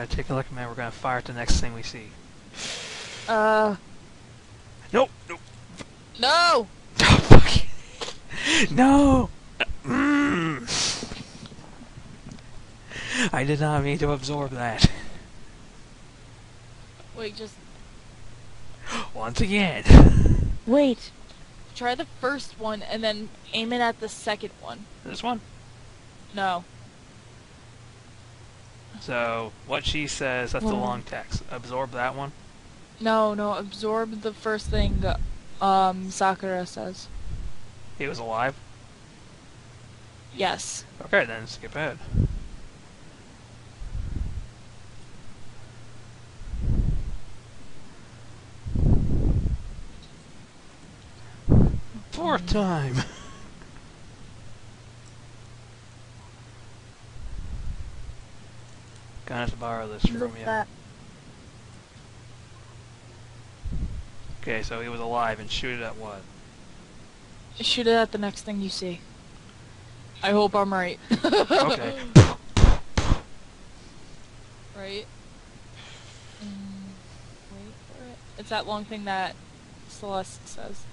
gonna take a look, man. We're gonna fire at the next thing we see. Uh, Nope. Nope. no! Oh, fuck. No. I did not mean to absorb that. Wait, just Once again. Wait. try the first one and then aim it at the second one. This one. No. So, what she says, that's the Well. long text. Absorb that one. No, absorb the first thing, Sakura says. He was alive. Yes. Okay, then skip ahead. Fourth time. Gonna have to borrow this from Look you. that. Okay, so he was alive and shoot it at what? Shoot it at the next thing you see. I hope I'm right. Okay. Right? Wait for it. It's that long thing that Celeste says.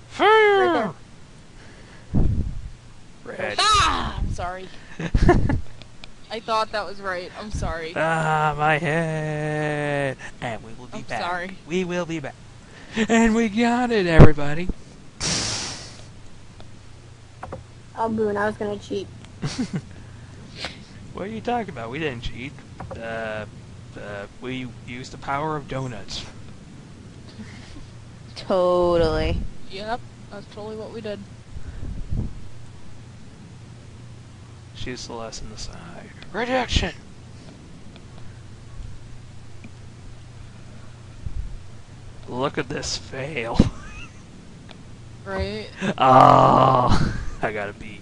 Fire! Right Red. Ah! I'm sorry. I thought that was right. I'm sorry. Ah, my head. And we will be I'm back. sorry. We will be back. And we got it, everybody. Oh, Boone, I was gonna cheat. What are you talking about? We didn't cheat. We used the power of donuts. Totally. Yep, that's totally what we did. Shoot Celeste in the side. Rejection! Look at this fail. Right? Oh, I got a beat.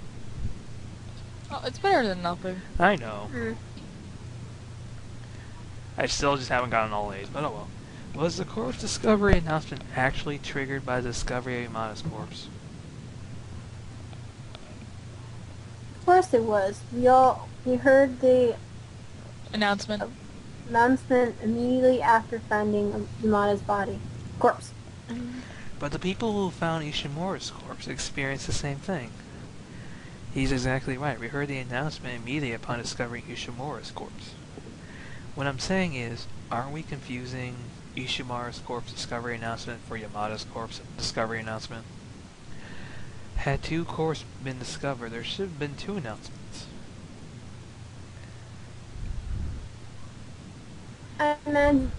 Oh, it's better than nothing. I know. Mm. I still just haven't gotten all A's, but oh well. Was the corpse discovery announcement actually triggered by the discovery of Yamada's corpse? Of course it was. We heard the Announcement. announcement immediately after finding Yamada's body. Corpse. But the people who found Ishimura's corpse experienced the same thing. He's exactly right. We heard the announcement immediately upon discovering Ishimura's corpse. What I'm saying is, aren't we confusing Ishimura's corpse discovery announcement for Yamada's corpse discovery announcement? Had two corpses been discovered, there should have been two announcements. I imagine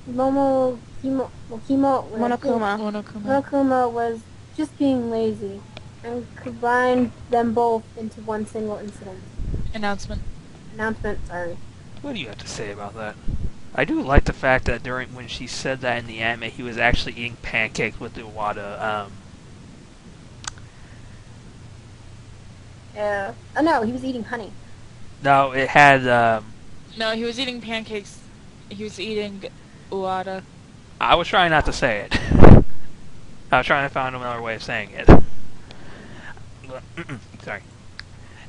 Monokuma was just being lazy and combined them both into one single incident. Announcement. Announcement, sorry. What do you have to say about that? I do like the fact that when she said that in the anime, he was actually eating pancakes with the Iwata, Oh no, he was eating honey. No, it had, No, he was eating pancakes. He was eating uada. I was trying not to say it. I was trying to find another way of saying it. Sorry.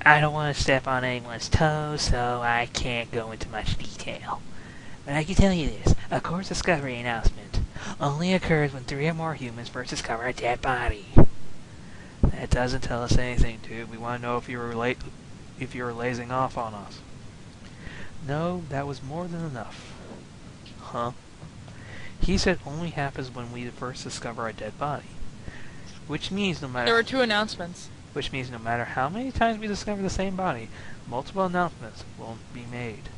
I don't want to step on anyone's toes, so I can't go into much detail. But I can tell you this, a corpse discovery announcement only occurs when 3 or more humans first discover a dead body. That doesn't tell us anything, dude. We want to know if you were lazing off on us. No, that was more than enough. Huh? He said only happens when we first discover a dead body. Which means no matter... There were two announcements. Which means no matter how many times we discover the same body, multiple announcements will be made.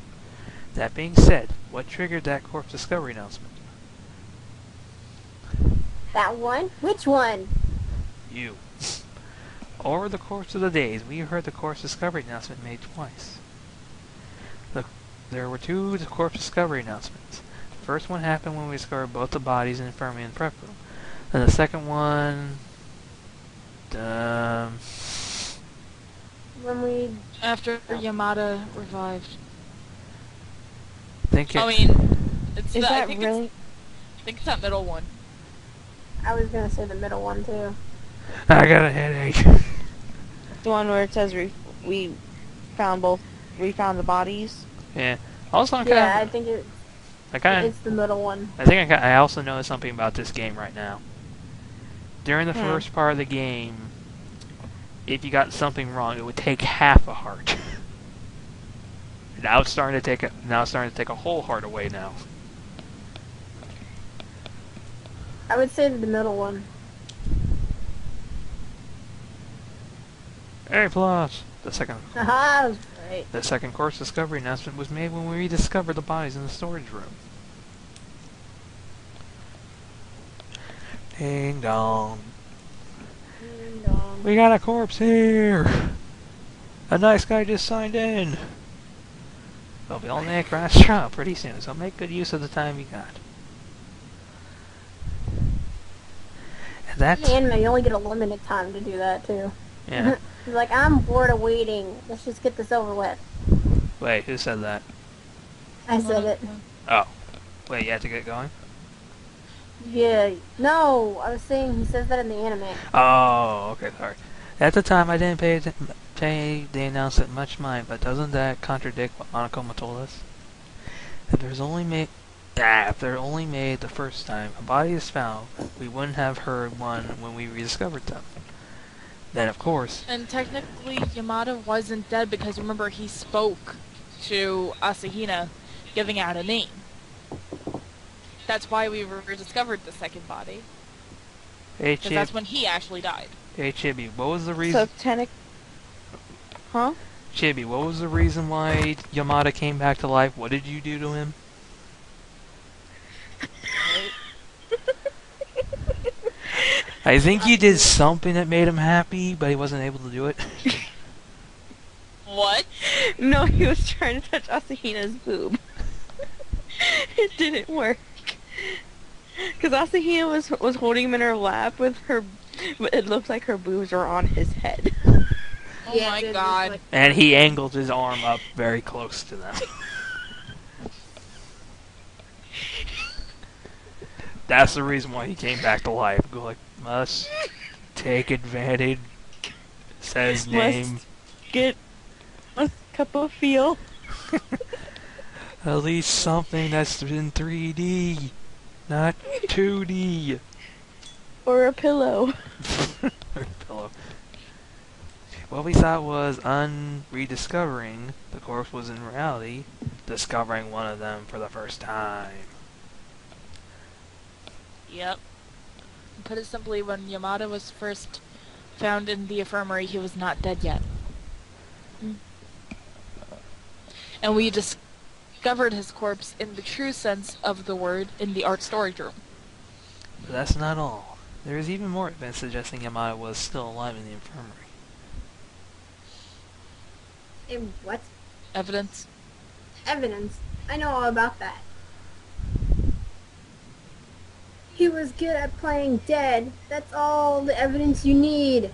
That being said, what triggered that corpse discovery announcement? That one? Which one? You. Over the course of the days, we heard the corpse discovery announcement made twice. Look, there were two corpse discovery announcements. The first one happened when we discovered both the bodies in the infirmary and prep room. And the second one... When we... After Yamada revived. think it... I mean, it's Is the, that I think really? I think it's that middle one. I was gonna say the middle one too. I got a headache. The one where it says we found the bodies? Yeah. Also, I'm Yeah, I kind think of... I kind of... it's the middle one. I think I also noticed something about this game right now. During the Hmm. first part of the game, if you got something wrong, it would take half a heart. Now it's starting to take a whole heart away now. I would say the middle one. A plus. Haha, right. The second course discovery announcement was made when we rediscovered the bodies in the storage room. Ding dong. Ding dong. We got a corpse here. A nice guy just signed in. We'll be on that grass trial pretty soon, so make good use of the time you got. And In that's... the anime, you only get a limited time to do that, too. Yeah. He's like, I'm bored of waiting. Let's just get this over with. Wait, who said that? I said it. Oh. Wait, you have to get going? Yeah. No, I was saying he says that in the anime. Oh, okay, sorry. At the time, I didn't pay the announcement much mind, but doesn't that contradict what Monokuma told us? If they're only made the first time a body is found, we wouldn't have heard one when we rediscovered them. Then, of course... And technically, Yamada wasn't dead because remember he spoke to Asahina, giving out a name. That's why we rediscovered the second body. Hey, Because that's when he actually died. Hey, Chibi, what was the reason... So Huh? Chibi, what was the reason why Yamada came back to life? What did you do to him? I think you did something that made him happy, but he wasn't able to do it. What? No, he was trying to touch Asahina's boob. It didn't work. Because Asahina was holding him in her lap with her... It looked like her boobs were on his head. Oh Yeah, my it god. looks And he angled his arm up very close to them. That's the reason why he came back to life. Go like, must take advantage. Says name. Must get a cup of feel. At least something that's in 3D, not 2D. Or a pillow. Or pillow. What we thought was rediscovering the corpse was in reality discovering one of them for the first time. Yep. To put it simply, when Yamada was first found in the infirmary, he was not dead yet. And we discovered his corpse in the true sense of the word in the art storage room. But that's not all. There is even more evidence suggesting Yamada was still alive in the infirmary. What? Evidence? Evidence. I know all about that. He was good at playing dead. That's all the evidence you need.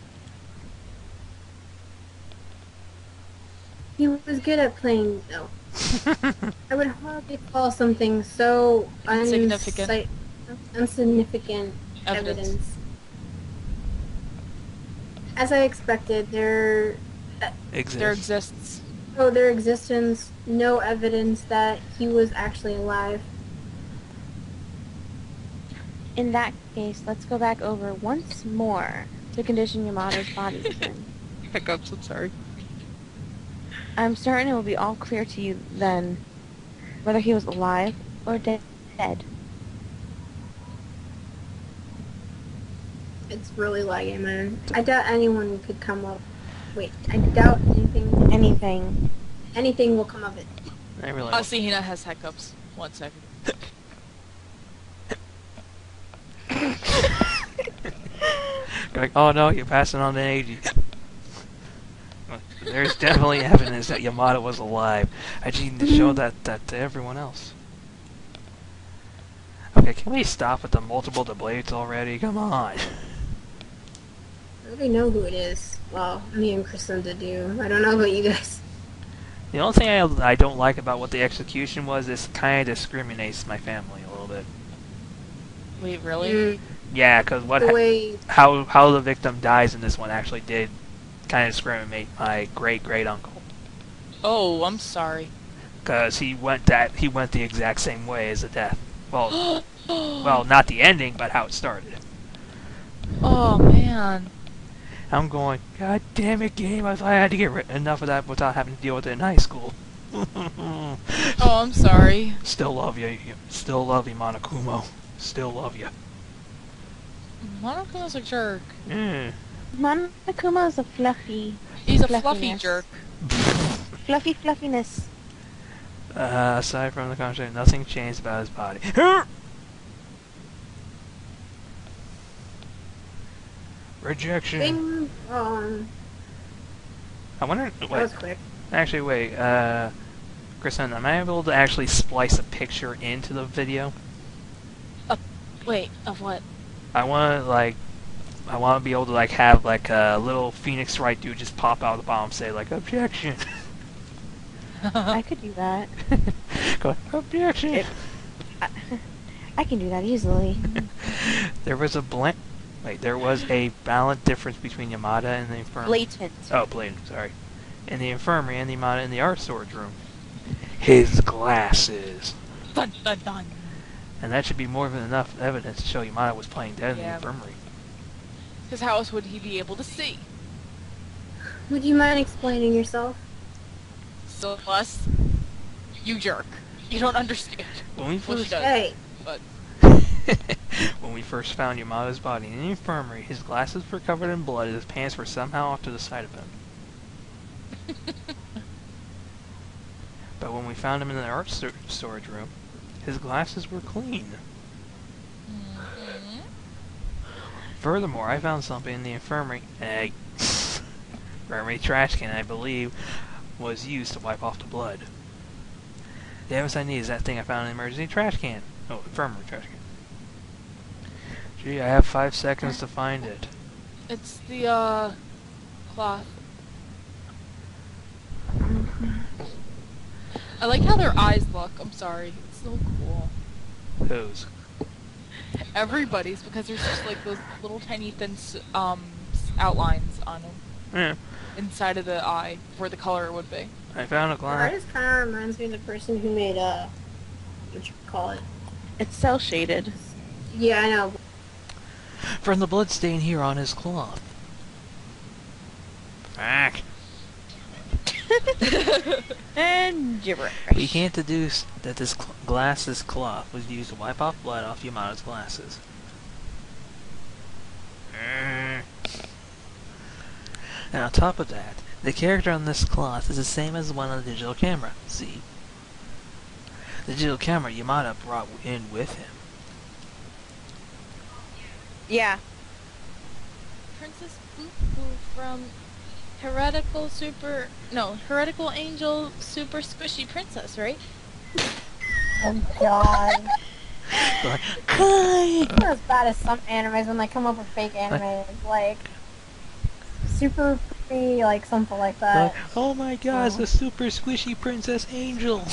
He was good at playing... No. I would hardly call something so Insignificant. Insignificant evidence. As I expected, there exists. their existence, no evidence that he was actually alive. In that case, let's go back over once more the condition Yamada's body was in. Hiccups, I'm sorry. I'm certain it will be all clear to you then whether he was alive or dead. It's really lagging, man. I doubt anyone could come up. Wait, I doubt anything will come of it. I really Asahina has hiccups. 1 second. Like, oh no, you're passing on to Eiji. There's definitely evidence that Yamada was alive. I just need to show that to everyone else. Okay, can we stop with the multiple debates already? Come on. I already know who it is. Well, me and Kristen do. I don't know about you guys. The only thing I don't like about what the execution was is kind of discriminates my family a little bit. Wait, really? Yeah, because how the victim dies in this one actually did kind of discriminate my great uncle. Oh, I'm sorry. Because he went the exact same way as the death. Well, not the ending, but how it started. Oh man. I'm going, God damn it, game! I thought I had to get enough of that without having to deal with it in high school. Oh, I'm sorry. Still love you. Still love you, Monokumo. Still love you. Monokuma's a jerk. Mm. Monokuma's a fluffy. He's a fluffy fluffiness. jerk. Fluffy fluffiness. Aside from the contract, nothing changed about his body. Rejection. Ding. I wonder. That Wait. was quick. Actually, wait. Kristen, am I able to actually splice a picture into the video? Wait, of what? I want to be able to have a little Phoenix Wright dude just pop out of the bottom and say objection. I could do that. Go objection. I can do that easily. There was a balance difference between Yamada and the infirmary. Blatant. Oh, blatant. Sorry. In the infirmary and the Yamada in the art storage room. His glasses. Dun dun dun. And that should be more than enough evidence to show Yamada was playing dead in the Yeah. infirmary. Because how else would he be able to see? Would you mind explaining yourself? Celeste, you jerk. You don't understand. When we Well, she first does. Hey. But when we first found Yamada's body in the infirmary, his glasses were covered in blood and his pants were somehow off to the side of him. But when we found him in the art storage room, his glasses were clean. Mhm. Furthermore, I found something in the infirmary trash can, I believe, was used to wipe off the blood. The evidence I need is that thing I found in the emergency trash can. Oh, infirmary trash can. Gee, I have 5 seconds to find it. It's the cloth. I like how their eyes look. I'm sorry. It's so cool. Whose? Everybody's, because there's just like those little tiny thin outlines on them Yeah. inside of the eye where the color would be. I found a The glass. artist kind of reminds me of the person who made what you call it? It's cell shaded. Yeah, I know. From the blood stain here on his cloth. Fuck. And gibberish. We can't deduce that this glasses cloth was used to wipe off blood off Yamada's glasses. And on top of that, the character on this cloth is the same as the one on the digital camera. See? The digital camera Yamada brought in with him. Yeah. Princess Boo Boo from Heretical Angel Super Squishy Princess, right? Oh god. Like, It's not as bad as some animes when they come up with fake animes, like super pretty, like something like that. oh my god, it's a super squishy princess angel.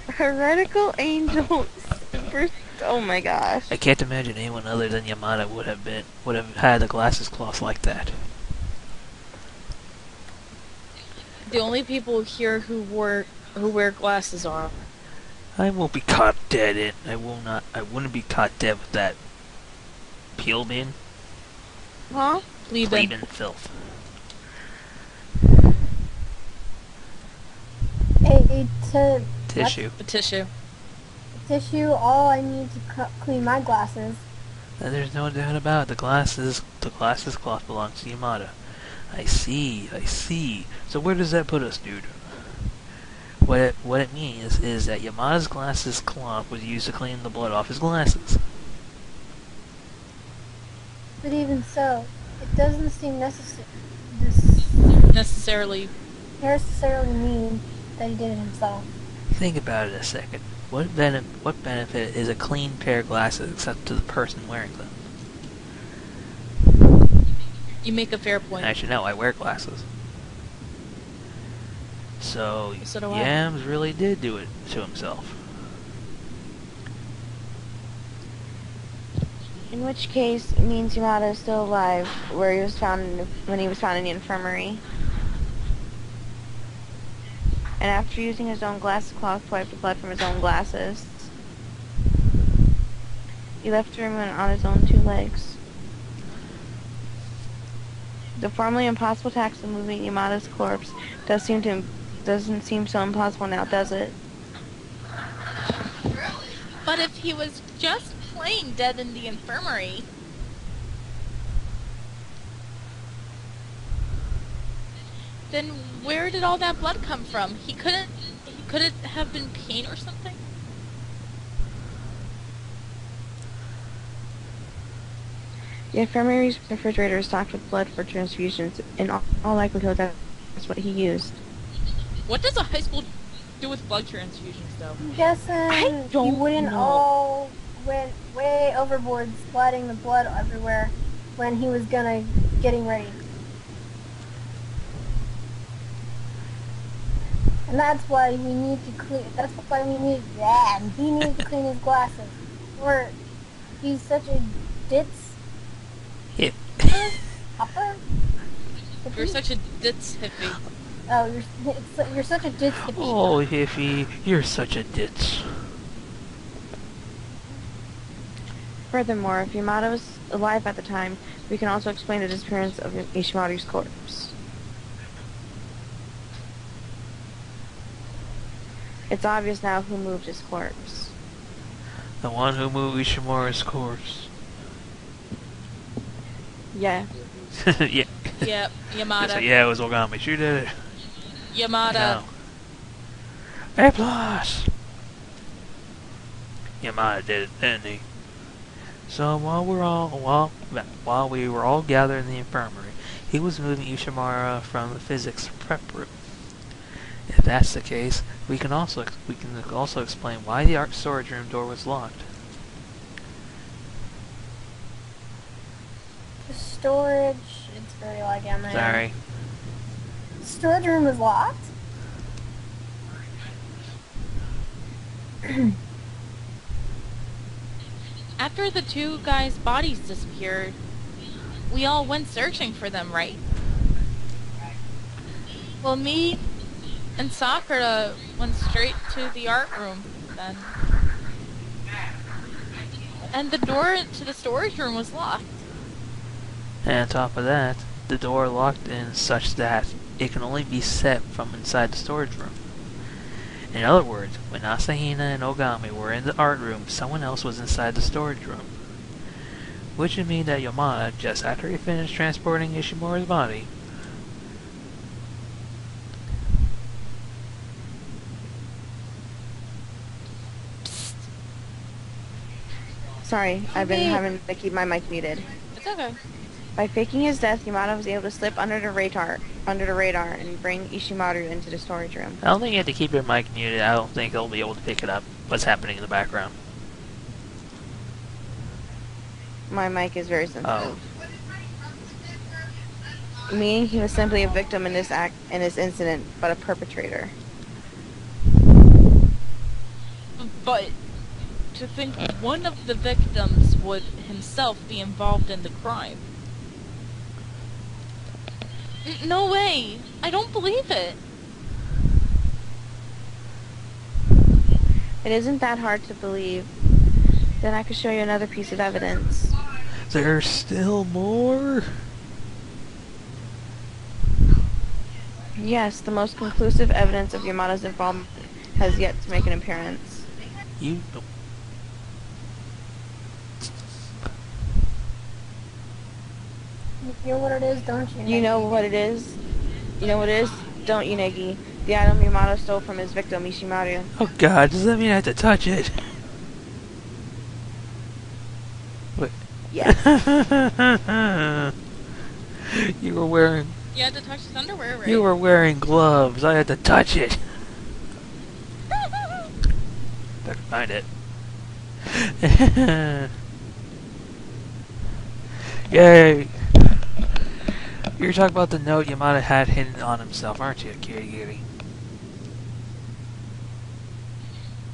Heretical Angel Super... Oh my gosh. I can't imagine anyone other than Yamada would have had the glasses cloth like that. The only people here who wear glasses are. I won't be caught dead I wouldn't be caught dead with that peel bin. Huh? Leaving. Filth. Tissue. A tissue. Tissue, all I need to clean my glasses. There's no doubt about it. The glasses cloth belongs to Yamada. I see. So where does that put us, dude? What it means is that Yamada's glasses cloth was used to clean the blood off his glasses. But even so, it doesn't seem necessarily mean that he did it himself. Think about it a second. What benefit is a clean pair of glasses except to the person wearing them? You make a fair point. Actually, no, I wear glasses. So do I. Yams really did do it to himself. In which case, it means Yamada is still alive, when he was found in the infirmary. and after using his own glass cloth to wipe the blood from his own glasses, he left the room on his own 2 legs. The formerly impossible task of moving Yamada's corpse doesn't seem so impossible now, does it? But if he was just plain dead in the infirmary, then where did all that blood come from? He couldn't have been pain or something? The infirmary's refrigerator is stocked with blood for transfusions. In all likelihood, that's what he used. What does a high school do with blood transfusions, though? I'm guessing don't you wouldn't know. all went way overboard splatting the blood everywhere when he was getting ready. And that's why we need to clean. That's why we need. Yeah, he needed to clean his glasses. Or he's such a ditz. Hip. Hopper. You're such a ditz hippie. Oh, you're such a ditz. Oh, Hiffy, you're such a ditz. Furthermore, if Yamada was alive at the time, we can also explain the disappearance of Ishimaru's corpse. It's obvious now who moved his corpse. The one who moved Ishimura's corpse. Yeah. Yeah. Yep, Yamada. Yeah, it was Ogami. She did it. Yamada. No. A+. Yamada did it, didn't he? So while we were all gathered in the infirmary, he was moving Ishimura from the physics prep room. If that's the case, we can also explain why the art storage room door was locked. The storage. It's very laggy on there. Sorry. The storage room was locked. After the 2 guys' bodies disappeared, we all went searching for them, right? Well, me and Sakura went straight to the art room then. And the door to the storage room was locked. And on top of that, the door locked in such that it can only be set from inside the storage room. In other words, when Asahina and Ogami were in the art room, someone else was inside the storage room. Which would mean that Yamada, just after he finished transporting Ishimura's body, Sorry, I've been having to keep my mic muted. It's okay. By faking his death, Yamada was able to slip under the radar and bring Ishimaru into the storage room. I don't think you have to keep your mic muted. I don't think they'll be able to pick it up, what's happening in the background. My mic is very sensitive. Oh. Meaning he was simply a victim in this incident, but a perpetrator. But to think one of the victims would himself be involved in the crime. No way! I don't believe it! It isn't that hard to believe. Then I could show you another piece of evidence. There's still more? Yes, the most conclusive evidence of Yamada's involvement has yet to make an appearance. You... You know what it is, don't you? You know what it is? You know what it is? Don't you, Negi? The item Yamada stole from his victim, Ishimaru. Oh god, does that mean I have to touch it? Wait. Yes. You were wearing... You had to touch his underwear, right? You were wearing gloves. I had to touch it. If I can find it. Yay! You're talking about the note Yamada had hidden on himself, aren't you, kitty?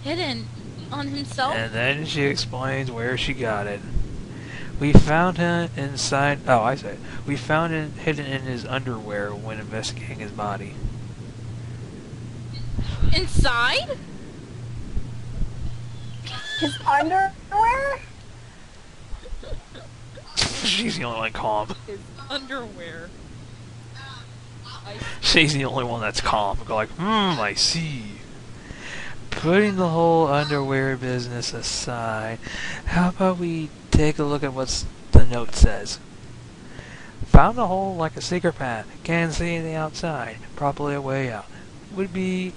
Hidden on himself? And then she explains where she got it. We found him inside... Oh, I said. We found it hidden in his underwear when investigating his body. Inside? His underwear? She's the only one calm. His underwear. She's the only one that's calm. Go like, I see. Putting the whole underwear business aside, how about we take a look at what the note says? Found a hole like a secret path. Can't see anything outside. Probably a way out. Would be...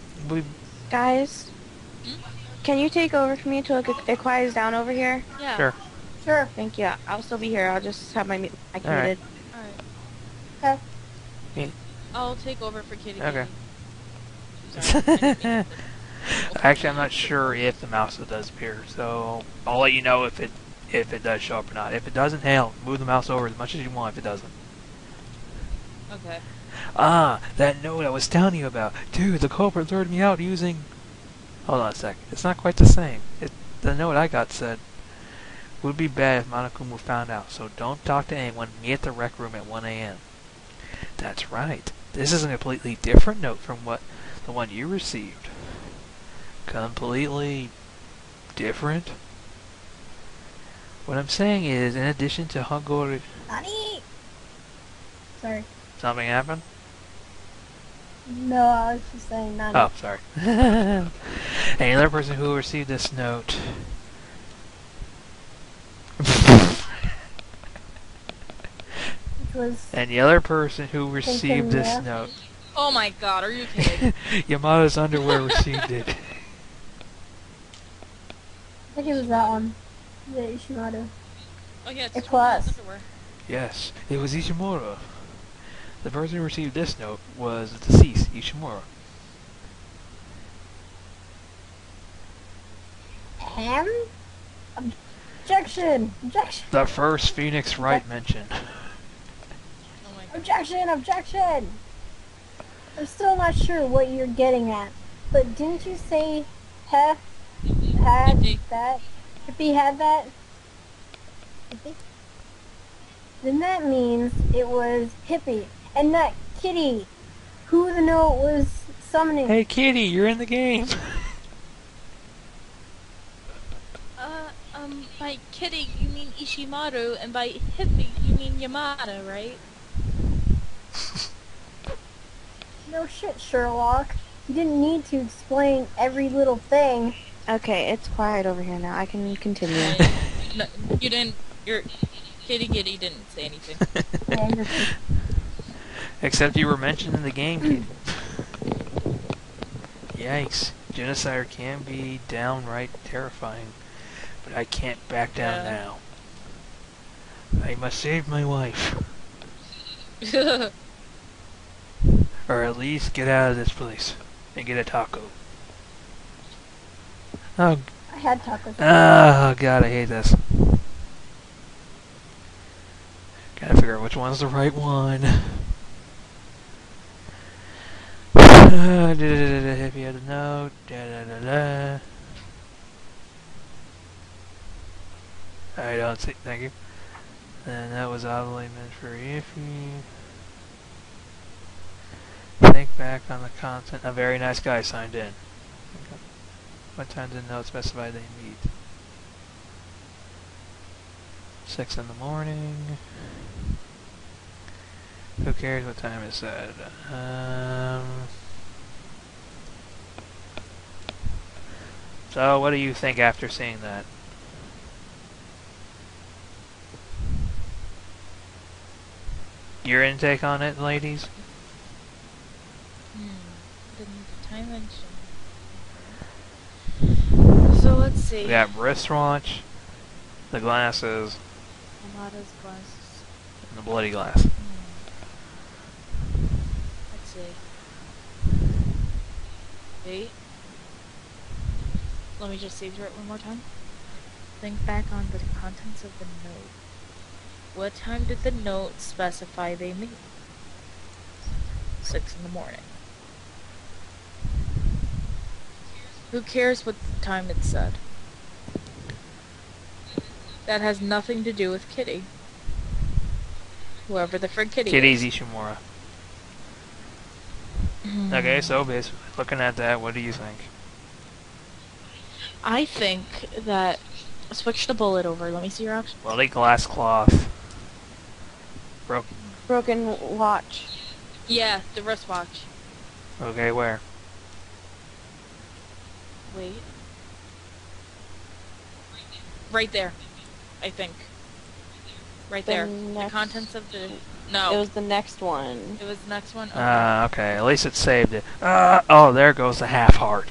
Guys, can you take over for me until it quiets down over here? Yeah. Sure. Sure. Thank you. I'll still be here. I'll just have my mic Alright. muted. Alright. Okay. I'll take over for Kitty. Okay. Sorry. Actually, I'm not sure if the mouse does appear, so I'll let you know if it does show up or not. If it doesn't, hell, move the mouse over as much as you want if it doesn't. Okay. Ah, that note I was telling you about. Dude, the culprit lured me out using... Hold on a sec. It's not quite the same. The note I got said, would be bad if Monokuma found out, so don't talk to anyone. Meet at the rec room at 1 a.m. That's right. This is a completely different note from the one you received. Completely different? What I'm saying is, in addition to Hungary... Nani? Sorry. Something happened? No, I was just saying Nani. Oh, sorry. Any other person who received this note... Which was... And the other person who received this yeah. note... Oh my god, are you kidding? Yamada's underwear received it. I think it was that one. The Ishimado. Oh yeah, it's It was. underwear. Yes, it was Ishimura. The person who received this note was the deceased, Ishimura. Ham? Objection! Objection! The first Phoenix Wright mentioned. Oh my god. Objection! Objection! I'm still not sure what you're getting at, but didn't you say had Hippie. that? Hippie had that? Hippie? Then that means it was Hippie and not Kitty, who the note was summoning. Hey Kitty, you're in the game! By Kitty you mean Ishimaru, and by hippie you mean Yamada, right? No shit, Sherlock. You didn't need to explain every little thing. Okay, it's quiet over here now. I can continue. No, you didn't. Your Kitty didn't say anything. Yeah, you're- Except you were mentioned in the game, Kitty. Yikes. Genocider can be downright terrifying. But I can't back down now. I must save my wife. Or at least get out of this place. And get a taco. Oh, I had tacos. God, I hate this. Gotta figure out which one's the right one. If you had a note, I don't see. Thank you. And that was oddly meant for Iffy. Think back on the content. A very nice guy signed in. Okay. What time did the note specify they meet? 6 in the morning. Who cares what time it said? So, what do you think after seeing that? Your intake on it, ladies? The dimension. So let's see. We got wristwatch, the glasses, Yamada's glasses. and the bloody glass. Let's see. Wait. Let me just save it one more time. Think back on the contents of the note. What time did the note specify they meet? 6 in the morning. Who cares what time it said? That has nothing to do with Kitty. Whoever the frig Kitty Kitty's is. Ishimura. Okay, so basically, looking at that, what do you think? I think that... Switch the bullet over. Let me see your options. Bloody glass cloth. Broken watch. Yeah, the wristwatch. Okay, where? Wait. Right there. I think. Right there. The next- contents of the... It No. was the next one. It was the next one? Okay, at least it saved it. Oh, there goes the half heart.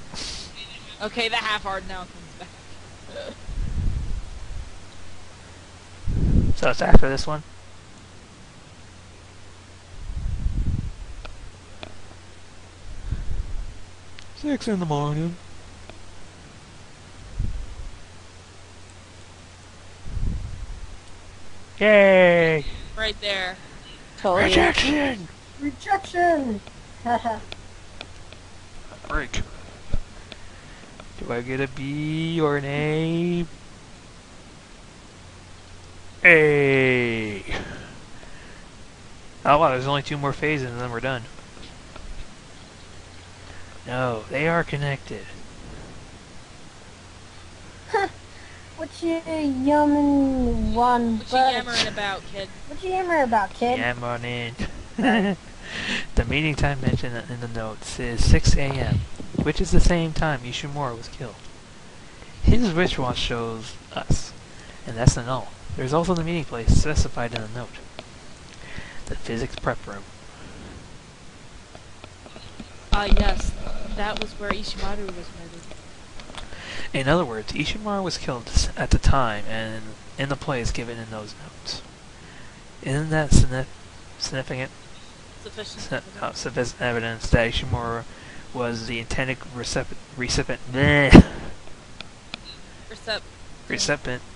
Okay, the half hard now comes back. So it's after this one? Six in the morning. Yay! Right there. Totally. Rejection! Rejection! Haha. Break. Do I get a B or an A? A. Oh wow, there's only 2 more phases and then we're done. No, they are connected. What you yummin' one What you yammering about, kid? What you yammering about, kid? Yammering. The meeting time mentioned in the notes is 6 a.m., which is the same time Ishimura was killed. His wristwatch shows us, and that's the null. There's also the meeting place specified in the note. The physics prep room. Yes. That was where Ishimaru was murdered. In other words, Ishimura was killed at the time and in the place given in those notes. Isn't that significant? Sufficient. Sufficient evidence that Ishimura was the intended recipient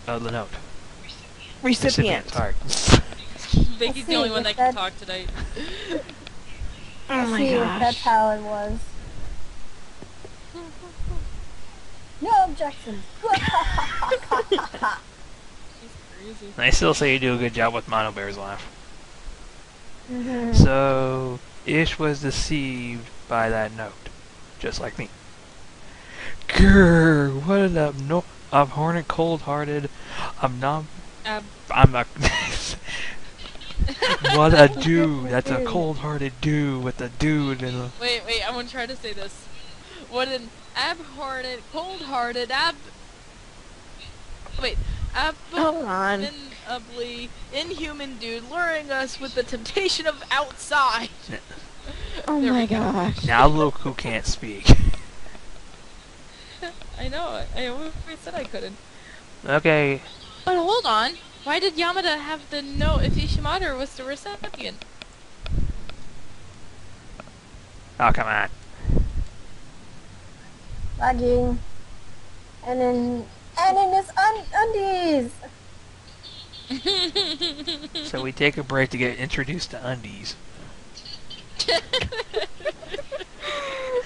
of the note. Recipient. Sorry. Vicky's the only one that can talk tonight. Oh my See if that's gosh. how it was. No objection. She's crazy. I still say you do a good job with Mono Bear's laugh. Mhm. So, Ish was deceived by that note, just like me. Grrr, what an abhorrent, cold-hearted, I'm not... What a dude, that's a cold-hearted dude with a dude in a... Wait, I want to try to say this. What an abhorrent, cold-hearted, Hold on. abominably inhuman dude luring us with the temptation of outside. Oh There my we go. gosh. Now look who can't speak. I know, I always said I couldn't. Okay, But hold on. Why did Yamada have the note if Ishimaru was the recipient? oh come on. Lagging. And in his undies. So we take a break to get introduced to undies.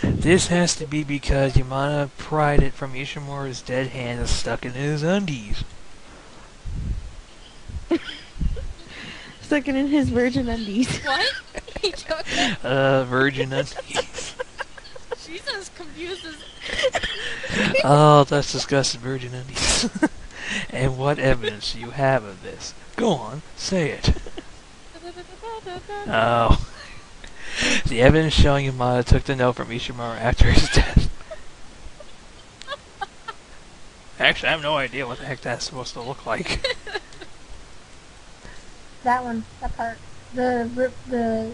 This has to be because Yamada pried it from Ishimura's dead hand and stuck it in his undies. Stuck it in his virgin undies. What? He took it? Virgin undies. She's as confused as... Oh, let's discuss virgin undies. And what evidence do you have of this? Go on, say it. Oh. The evidence showing Yamada took the note from Ishimura after his death. Actually, I have no idea what the heck that's supposed to look like. That one. That part. The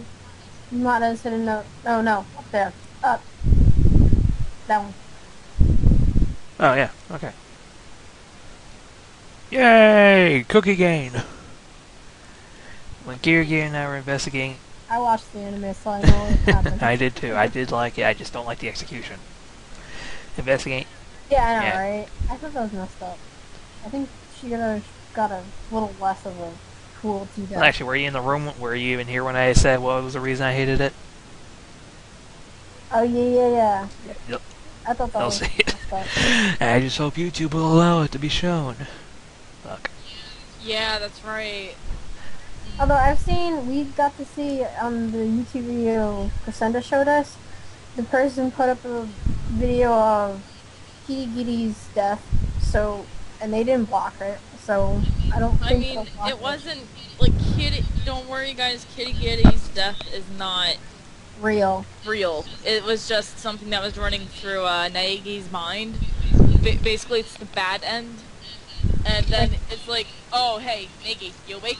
motto's hidden note. Oh no. Up there. Up. That one. Oh, yeah, okay. Yay! Cookie gain! When Kirigi and I were investigating... I watched the anime, so I know what happened. I did too. I did like it, I just don't like the execution. Investigate... Yeah, I know, Yeah. right? I thought that was messed up. I think she got a little less of a cruelty death. Well, actually, were you in the room? Were you even here when I said what was the reason I hated it? Oh, yeah. Yep. I thought that I'll was say it. messed up. I just hope YouTube will allow it to be shown. Look. Yeah, that's right. Although we got to see on the YouTube video Cassandra showed us, the person put up a video of Kitty Giddy's death, and they didn't block it, so I don't I think they'll mean, block it wasn't like Kitty. Don't worry, guys. Kitty Giddy's death is not real. real. It was just something that was running through Naegi's mind. Basically, it's the bad end, and then it's like, oh hey, Naegi, you awake?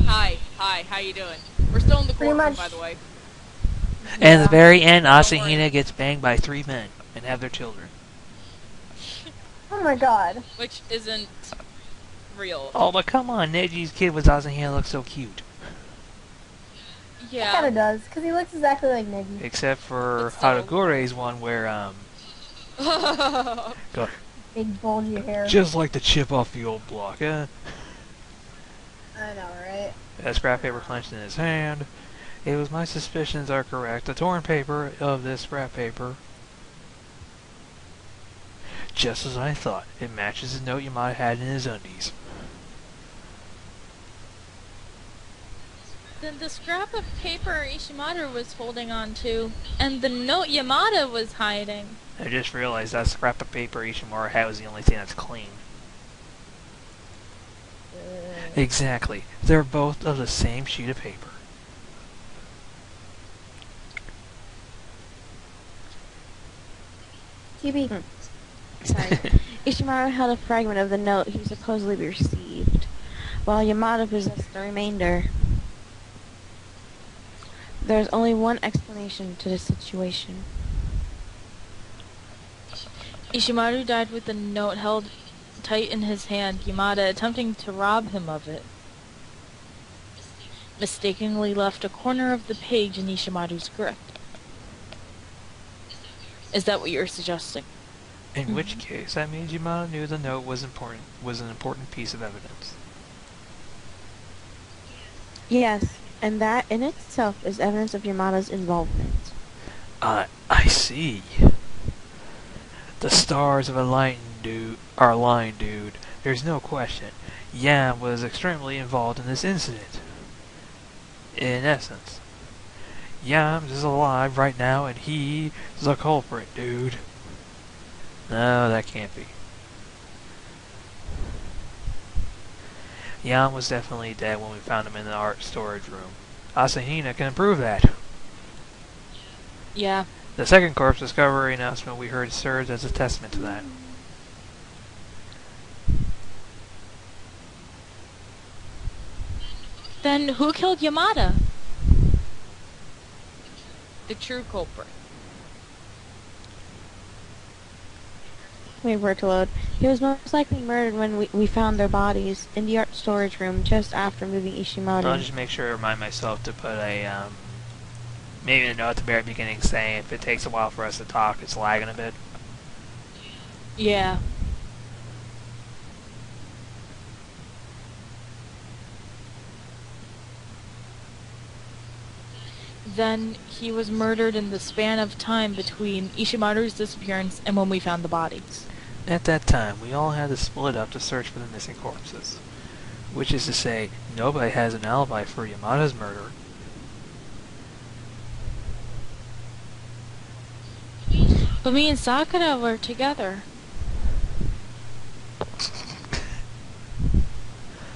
Hi, how you doing? We're still in the Pretty courtroom, much. by the way. And at the very end, Don't Asahina worry. gets banged by 3 men and have their children. Oh my god. Which isn't real. Oh, but come on, Neji's kid with Asahina looks so cute. It kinda Yeah. does, because he looks exactly like Neji. Except for But still. Haragure's one where, Big bulgy hair. just like the chip off the old block, eh? I know, right? A scrap paper clenched in his hand. It was my suspicions are correct. The torn paper of this scrap paper. Just as I thought. It matches the note Yamada had in his undies. Then the scrap of paper Ishimata was holding on to, and the note Yamada was hiding. I just realized that scrap of paper Ishimura had was the only thing that's clean. Exactly. They're both of the same sheet of paper. TB. Sorry. Ishimaru held a fragment of the note he supposedly received, while Yamada possessed the remainder. There's only one explanation to this situation. Ishimaru died with the note held tight in his hand, Yamada attempting to rob him of it. Mistakenly left a corner of the page in Ishimaru's grip. Is that what you're suggesting? In which case, that means Yamada knew the note was an important piece of evidence. Yes, and that in itself is evidence of Yamada's involvement. I see. The stars of are aligned, dude. There's no question. Yam was extremely involved in this incident. In essence. Yams is alive right now, and he's the culprit, dude. No, that can't be. Yam was definitely dead when we found him in the art storage room. Asahina can prove that. Yeah. The second corpse discovery announcement we heard serves as a testament to that. Then who killed Yamada? The true culprit. Wait for it to load. He was most likely murdered when we found their bodies in the art storage room just after moving Ishimaru. I'll just make sure to remind myself to put a, maybe a note at the very beginning saying if it takes a while for us to talk, it's lagging a bit. Yeah. Then he was murdered in the span of time between Ishimaru's disappearance and when we found the bodies. At that time, we all had to split up to search for the missing corpses. Which is to say, nobody has an alibi for Yamada's murder. But me and Sakura were together.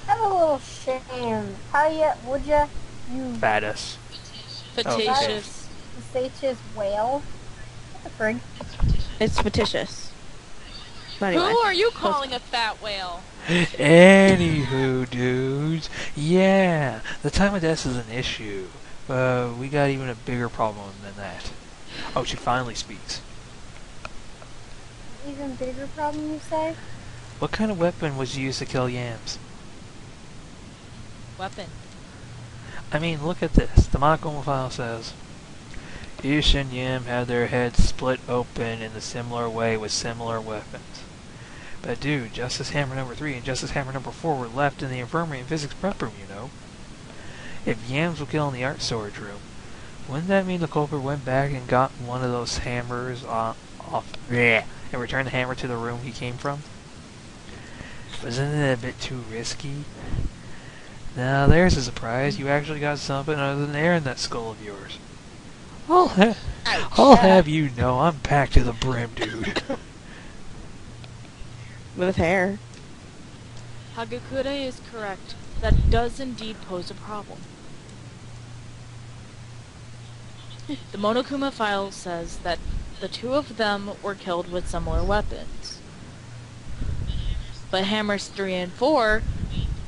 Have a little shame. Would ya? You Fatus. Fictitious. Satious whale? What the frig? It's fictitious. But anyway. Who are you calling a fat whale? Anywho, dudes. Yeah, the time of death is an issue. But we got even a bigger problem than that. Oh, she finally speaks. Even bigger problem, you say? What kind of weapon was used to kill Yams? Weapon. I mean, look at this. The Monochrome file says, Ish and Yam had their heads split open in a similar way with similar weapons. But dude, Justice Hammer number 3 and Justice Hammer number 4 were left in the infirmary and physics prep room, you know. If Yams were killed in the art storage room, wouldn't that mean the culprit went back and got one of those hammers off and returned the hammer to the room he came from? Wasn't it a bit too risky? Now there's a surprise. You actually got something other than air in that skull of yours. I'll have you know I'm packed to the brim, dude. With hair. Hagakure is correct. That does indeed pose a problem. The Monokuma file says that the two of them were killed with similar weapons. But hammers 3 and 4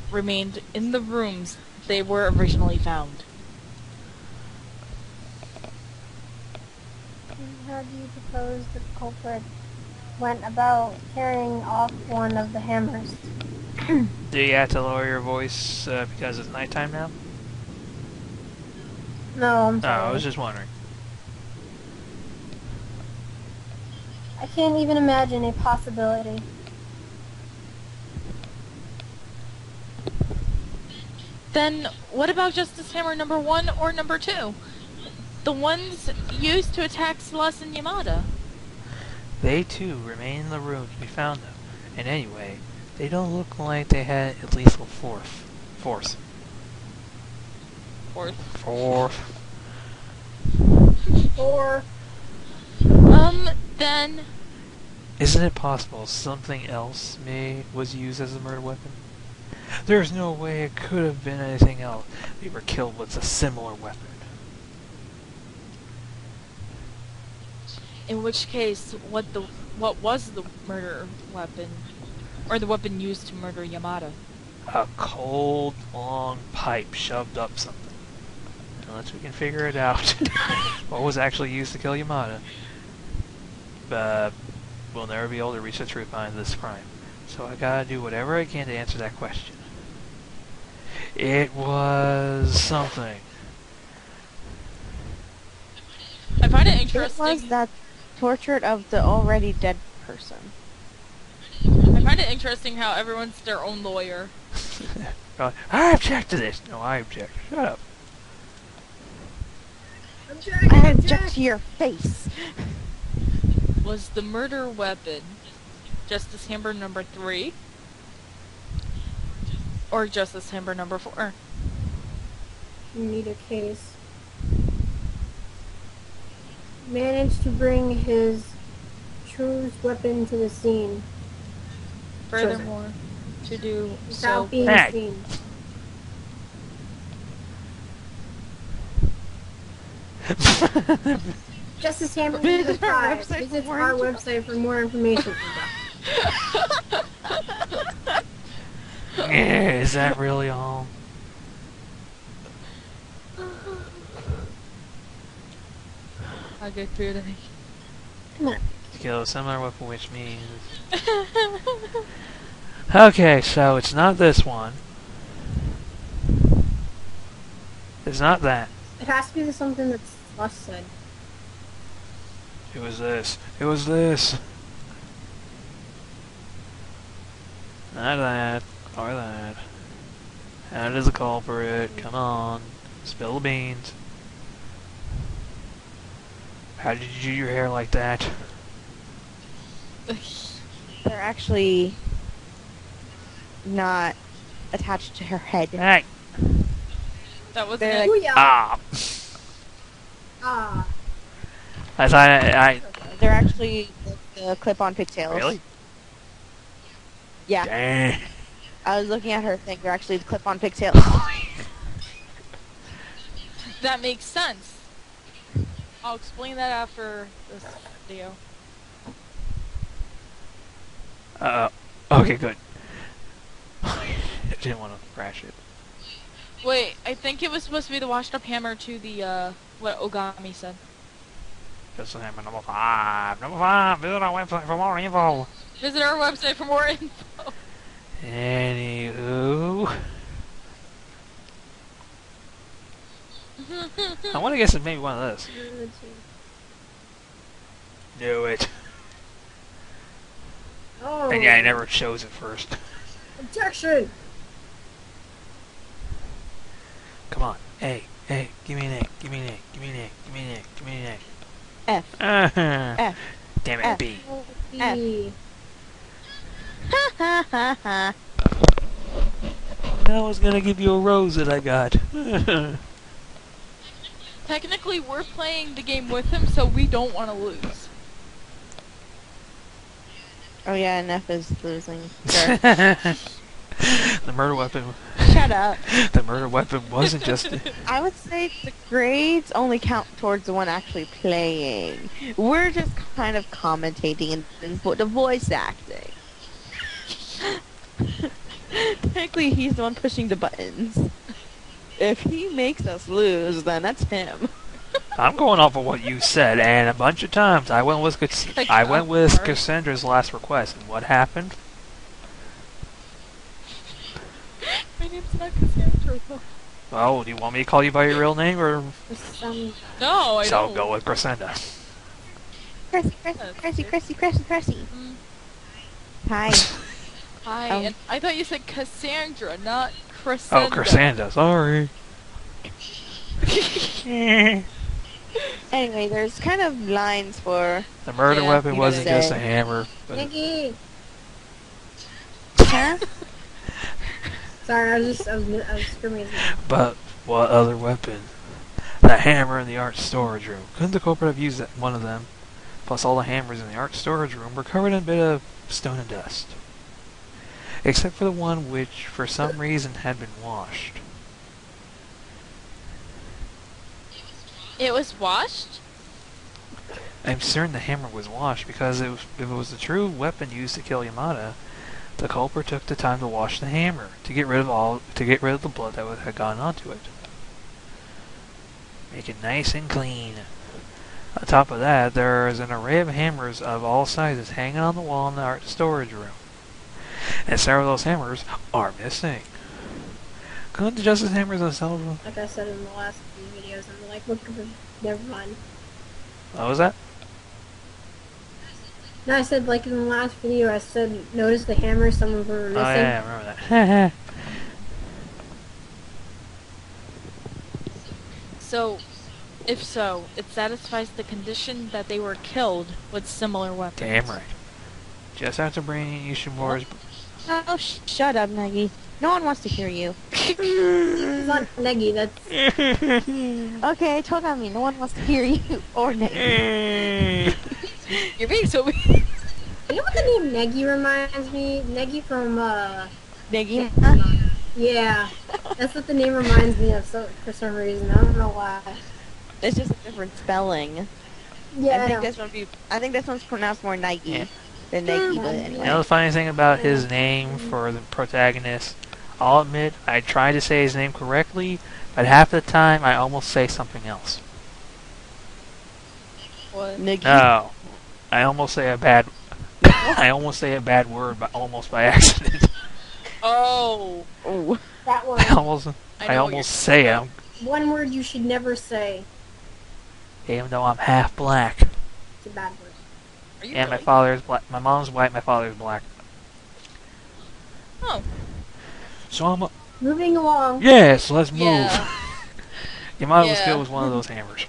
remained in the rooms they were originally found. How do you suppose the culprit went about carrying off one of the hammers? Do you have to lower your voice because it's nighttime now? No, I'm Oh, sorry. I was just wondering. I can't even imagine a possibility. Then what about Justice Hammer number 1 or number 2? The ones used to attack Celeste and Yamada. They too remain in the rooms we found them. And anyway, they don't look like they had at least a force. Fourth. Or Then Isn't it possible something else was used as a murder weapon? There's no way it could have been anything else. They were killed with a similar weapon. in which case, what was the murder weapon? Or the weapon used to murder Yamada? A cold, long pipe shoved up something. Unless we can figure it out. What was actually used to kill Yamada? We'll never be able to reach the truth behind this crime. So I gotta do whatever I can to answer that question. It was something. I find it It interesting. was that portrait of the already dead person. I find it interesting how everyone's their own lawyer. I object to this. No, I object. Shut up. I object to your face. Was the murder weapon Justice Hammer number 3? Or Justice Hammer number 4? in neither case, managed to bring his true weapon to the scene Furthermore, to do so. without being Hey. seen. Justice Hammer Visit number our 5. website for Visit more our info. website for more information. Is that really all? I get through to me. To kill a similar weapon, which means... Okay, so it's not this one. It's not that. It has to be something that's less said. It was this. It was this. Not that. Or that. That is a culprit. Come on. Spill the beans. How did you do your hair like that? They're actually not attached to her head. Hey! That was They're it. like- Booyah! Ah! Ah. I thought I They're actually the clip-on pigtails. really? Yeah. Dang. I was looking at her thing. They're actually the clip-on pigtails. That makes sense. I'll explain that after this video. Okay, good. I didn't want to crash it. Wait, I think it was supposed to be the washed up hammer to the, what Ogami said. Just hammer number 5. Number 5. Visit our website for more info. Visit our website for more info. Anywho. I want to guess it's maybe one of those. Do it. Oh. And yeah, I never chose it first. Objection! Come on. A. A. Give me an A. Give me an A. Give me an A. Give me an A. Give me an A. F. F. Damn it, F. B. B. Ha ha ha ha. I was gonna give you a rose that I got. Technically, we're playing the game with him, so we don't want to lose. Oh yeah, Neff is losing. Sure. The murder weapon. Shut up. The murder weapon wasn't just. I would say the grades only count towards the one actually playing. We're just kind of commentating and the voice acting. Technically, he's the one pushing the buttons. If he makes us lose, then that's him. I'm going off of what you said, and a bunch of times I went with Cassandra's last request, and what happened? My name's not Cassandra. Oh, do you want me to call you by your real name, or No, I so don't. I'll go with Cassandra? Cressy. Hi. Hi, Oh. and I thought you said Cassandra, not Crescenda. Oh, Cassandra, sorry. Anyway, there's kind of lines for... The murder Yeah, weapon you wasn't gotta just a say. hammer. But Nikki! Huh? Sorry, I was screaming. But what other weapon? The hammer in the art storage room. Couldn't the culprit have used one of them? Plus all the hammers in the art storage room were covered in a bit of stone and dust. Except for the one which, for some reason, had been washed. It was washed? I'm certain the hammer was washed because if it was the true weapon used to kill Yamada, the culprit took the time to wash the hammer to get rid of the blood that had gone onto it. Make it nice and clean. On top of that, there is an array of hammers of all sizes hanging on the wall in the art storage room. And several of those hammers are missing. Couldn't the justice hammers themselves? Like I said in the last few videos, I'm like, look, never mind. What was that? No, I said, like in the last video, I said, notice the hammers, some of them were missing. Oh yeah, I remember that. So, if so, it satisfies the condition that they were killed with similar weapons. Damn right. Just after bringing Ishimura's... Oh, shut up, Nagi. No one wants to hear you. It's not Negi, that's... Okay, I told me no one wants to hear you or Nagi. You're being so mean. You know what the name Negi reminds me? Negi from, Nagi? yeah. That's what the name reminds me of, so, for some reason. I don't know why. It's just a different spelling. Yeah, I think this one's pronounced more Nagi Yeah. than Nagi, but You anyway. know the funny thing about his name for the protagonist? I'll admit, I try to say his name correctly, but half the time I almost say something else. What? Nagi. No. I almost say a bad... I almost say a bad word, but almost by accident. Oh. Oh. that one. I almost know what you're say it, One word you should never say. even though I'm half black. It's a bad word. Are you And my really? father's black. My mom's white, my father's black. Oh. So I'm a... Moving along. Yes, let's move. Yeah. Yamada was Yeah. killed with one of those hammers.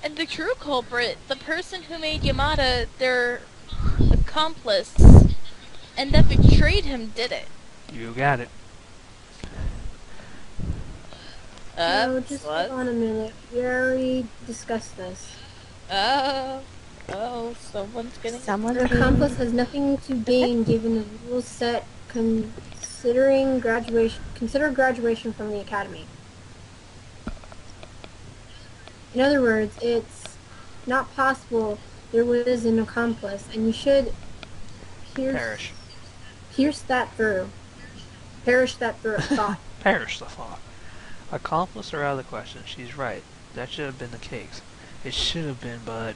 And the true culprit, the person who made Yamada their accomplice and that betrayed him, did it. You got it. No, just What? hold on a minute. We already discussed this. Oh, someone's getting... Someone An accomplice has nothing to gain given the rules set consider graduation from the academy. In other words, it's not possible there was an accomplice, and you should Perish. Pierce that through. Perish that through a thought. Perish the thought. Accomplice are out of the question. She's right. That should have been the case. It should have been, but...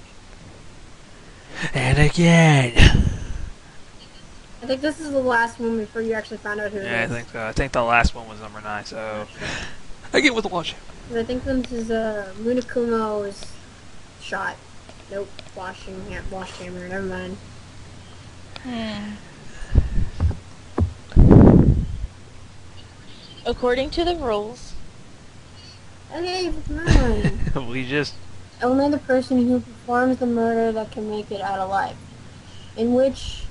And again! I think this is the last one before you actually found out who it Yeah, I is. think so. I think the last one was number 9, so... I get with the watch. 'Cause I think this is Munakumo's shot. Nope. Wash hammer. Never mind. According to the rules, Okay, fine. We just... Only the person who performs the murder that can make it out alive. In which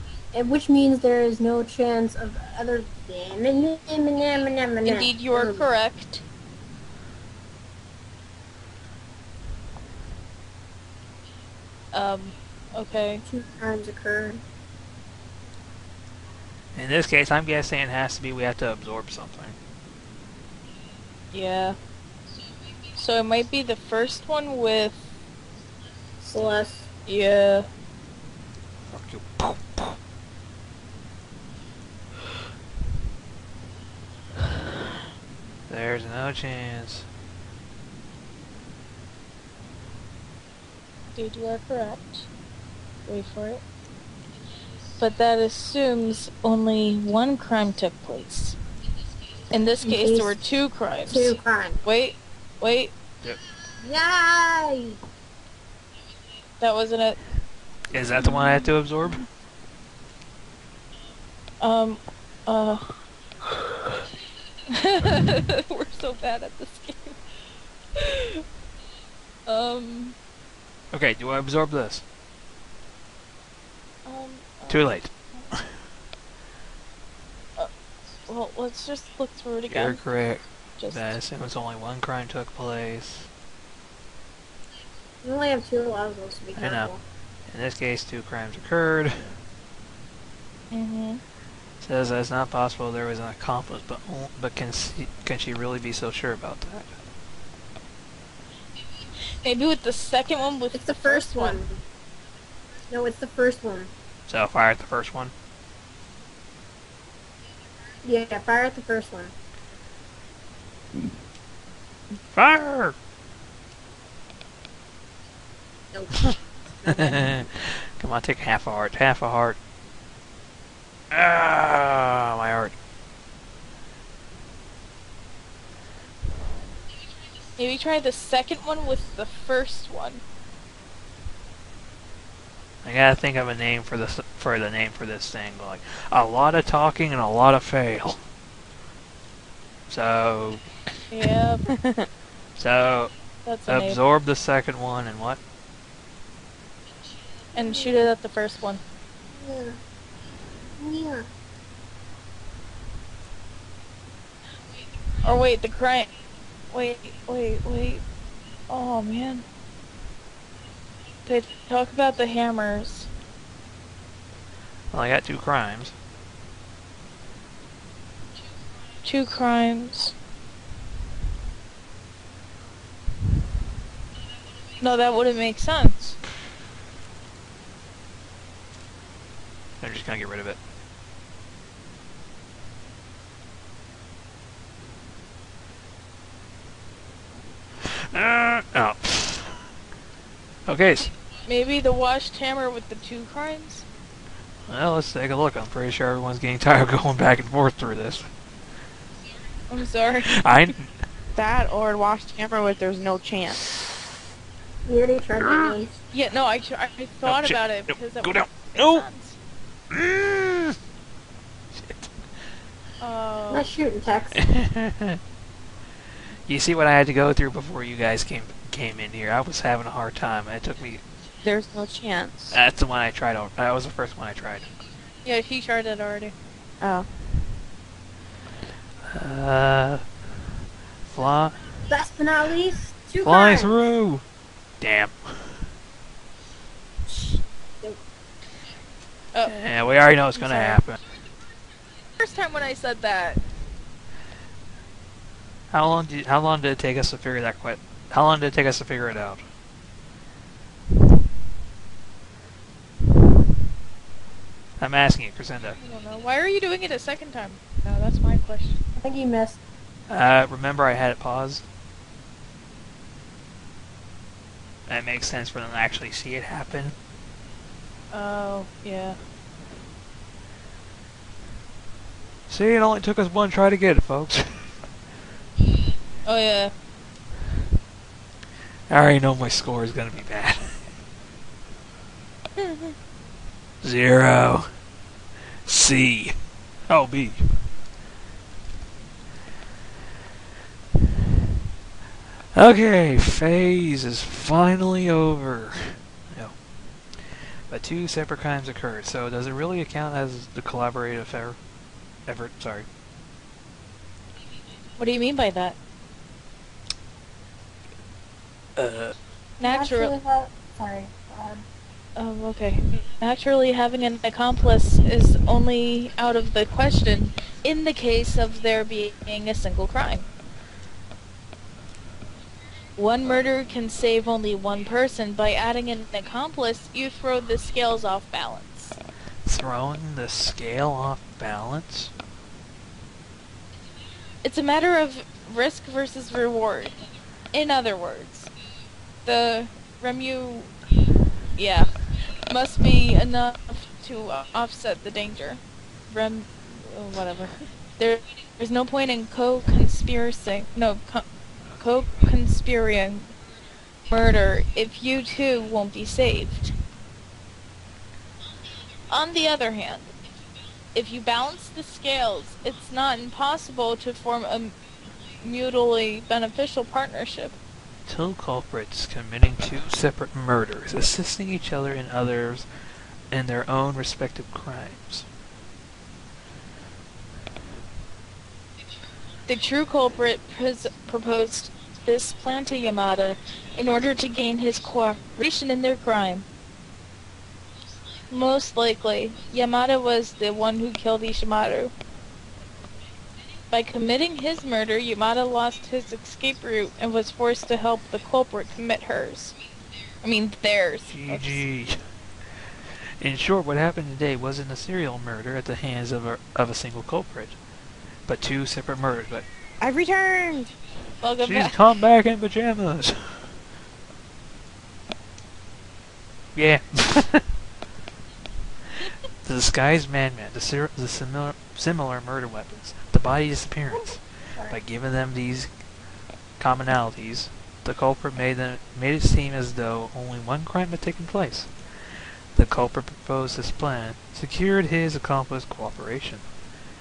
which means there is no chance of other. Indeed, you are correct. Okay. 2 crimes occurred. In this case, I'm guessing it has to be we have to absorb something. Yeah. So it might be the first one with... Celeste. Yeah. Fuck you. There's no chance. Dude, you are correct. Wait for it. But that assumes only one crime took place. In this case, there were 2 crimes. 2 crimes. Wait. Yep. Yay! That wasn't it. Is that the one I have to absorb? We're so bad at this game. Okay, do I absorb this? Too late. Well, let's just look through it You're again. correct. Just That assumes only one crime took place. You only have 2 levels to be I know. careful. In this case, 2 crimes occurred. Says that it's not possible there was an accomplice, but can she really be so sure about that? maybe with the second one, with It's the first one. No, it's the first one. So fire at the first one. Yeah, fire at the first one. Fire! Nope. Come on, take half a heart. Half a heart. Ah, my heart. Maybe try the second one with the first one. I gotta think of a name for this thing. Like a lot of talking and a lot of fail. So Yeah, so that's a name. absorb the second one and what? And shoot it at the first one. Yeah. Yeah. Or wait, the crime. Wait. Oh man. They talk about the hammers. Well, I got 2 crimes. 2 crimes. No, that wouldn't make sense. I'm just gonna get rid of it. Oh. Okay. Maybe the washed hammer with the 2 crimes? Well, let's take a look. I'm pretty sure everyone's getting tired of going back and forth through this. I'm sorry. That or washed hammer with there's no chance. You already tried that once. Yeah, no, I thought shit. about it No, because that go would down. make No. sense. Shit. Oh. Not shooting text. You see what I had to go through before you guys came in here. I was having a hard time. It took me. There's no chance. That's the one I tried. That was the first one I tried. Yeah, he tried it already. Oh. Fly Last but not least, 2 fly crimes. through. Damn. Oh. Yeah, we already know what's gonna Sorry. happen. First time when I said that. How long did it take us to figure that How long did it take us to figure it out? I'm asking you, Crescendo. I don't know. Why are you doing it a second time? No, that's my question. I think you missed. Remember I had it paused? That makes sense for them to actually see it happen. Oh, yeah. See, it only took us 1 try to get it, folks. Oh, yeah. I already know my score is gonna be bad. 0. C. Oh, B. Okay, phase is finally over. No. but two separate crimes occurred. So does it really account as the collaborative effort? Sorry. What do you mean by that? Naturally. Sorry. Go ahead. Oh, okay. Naturally, having an accomplice is only out of the question in the case of there being a single crime. One murder can save only one person. By adding an accomplice, you throw the scales off balance. Throwing the scale off balance? It's a matter of risk versus reward. In other words, the must be enough to offset the danger. Whatever. There's no point in co-conspiring murder if you too won't be saved. On the other hand, if you balance the scales, it's not impossible to form a mutually beneficial partnership. Two culprits committing two separate murders, assisting each other in others in their own respective crimes. The true culprit proposed this plan to Yamada in order to gain his cooperation in their crime. Most likely, Yamada was the one who killed Ishimaru. By committing his murder, Yamada lost his escape route and was forced to help the culprit commit hers. I mean, theirs. GG. In short, what happened today wasn't a serial murder at the hands of a single culprit, but two separate murders. But I've returned! Welcome she's back. come back in pajamas. Yeah. The disguised madman, the similar murder weapons, the body disappearance. By giving them these commonalities, the culprit made it seem as though only one crime had taken place. The culprit proposed this plan, secured his accomplice's cooperation,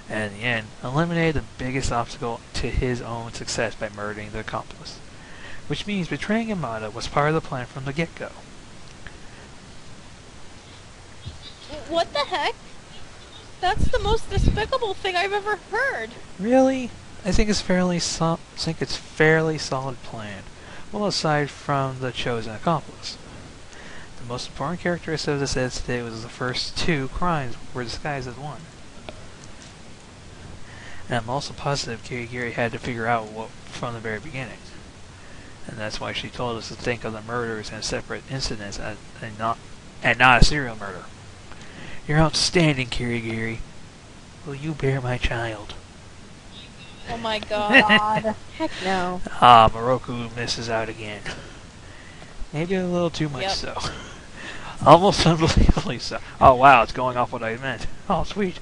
and in the end, eliminated the biggest obstacle to his own success by murdering the accomplice. Which means betraying Yamada was part of the plan from the get-go. What the heck? That's the most despicable thing I've ever heard. Really? I think it's fairly solid plan. Well, aside from the chosen accomplice. The most important characteristic of this incident today was the first two crimes were disguised as one. And I'm also positive Kirigiri had to figure out what from the very beginning. And that's why she told us to think of the murders as separate incidents and not a serial murder. You're outstanding, Kirigiri. Will you bear my child? Oh my god. Heck no. Ah, Moroku misses out again. Maybe a little too much so. Almost unbelievably so. Oh wow, it's going off what I meant. Oh, sweet.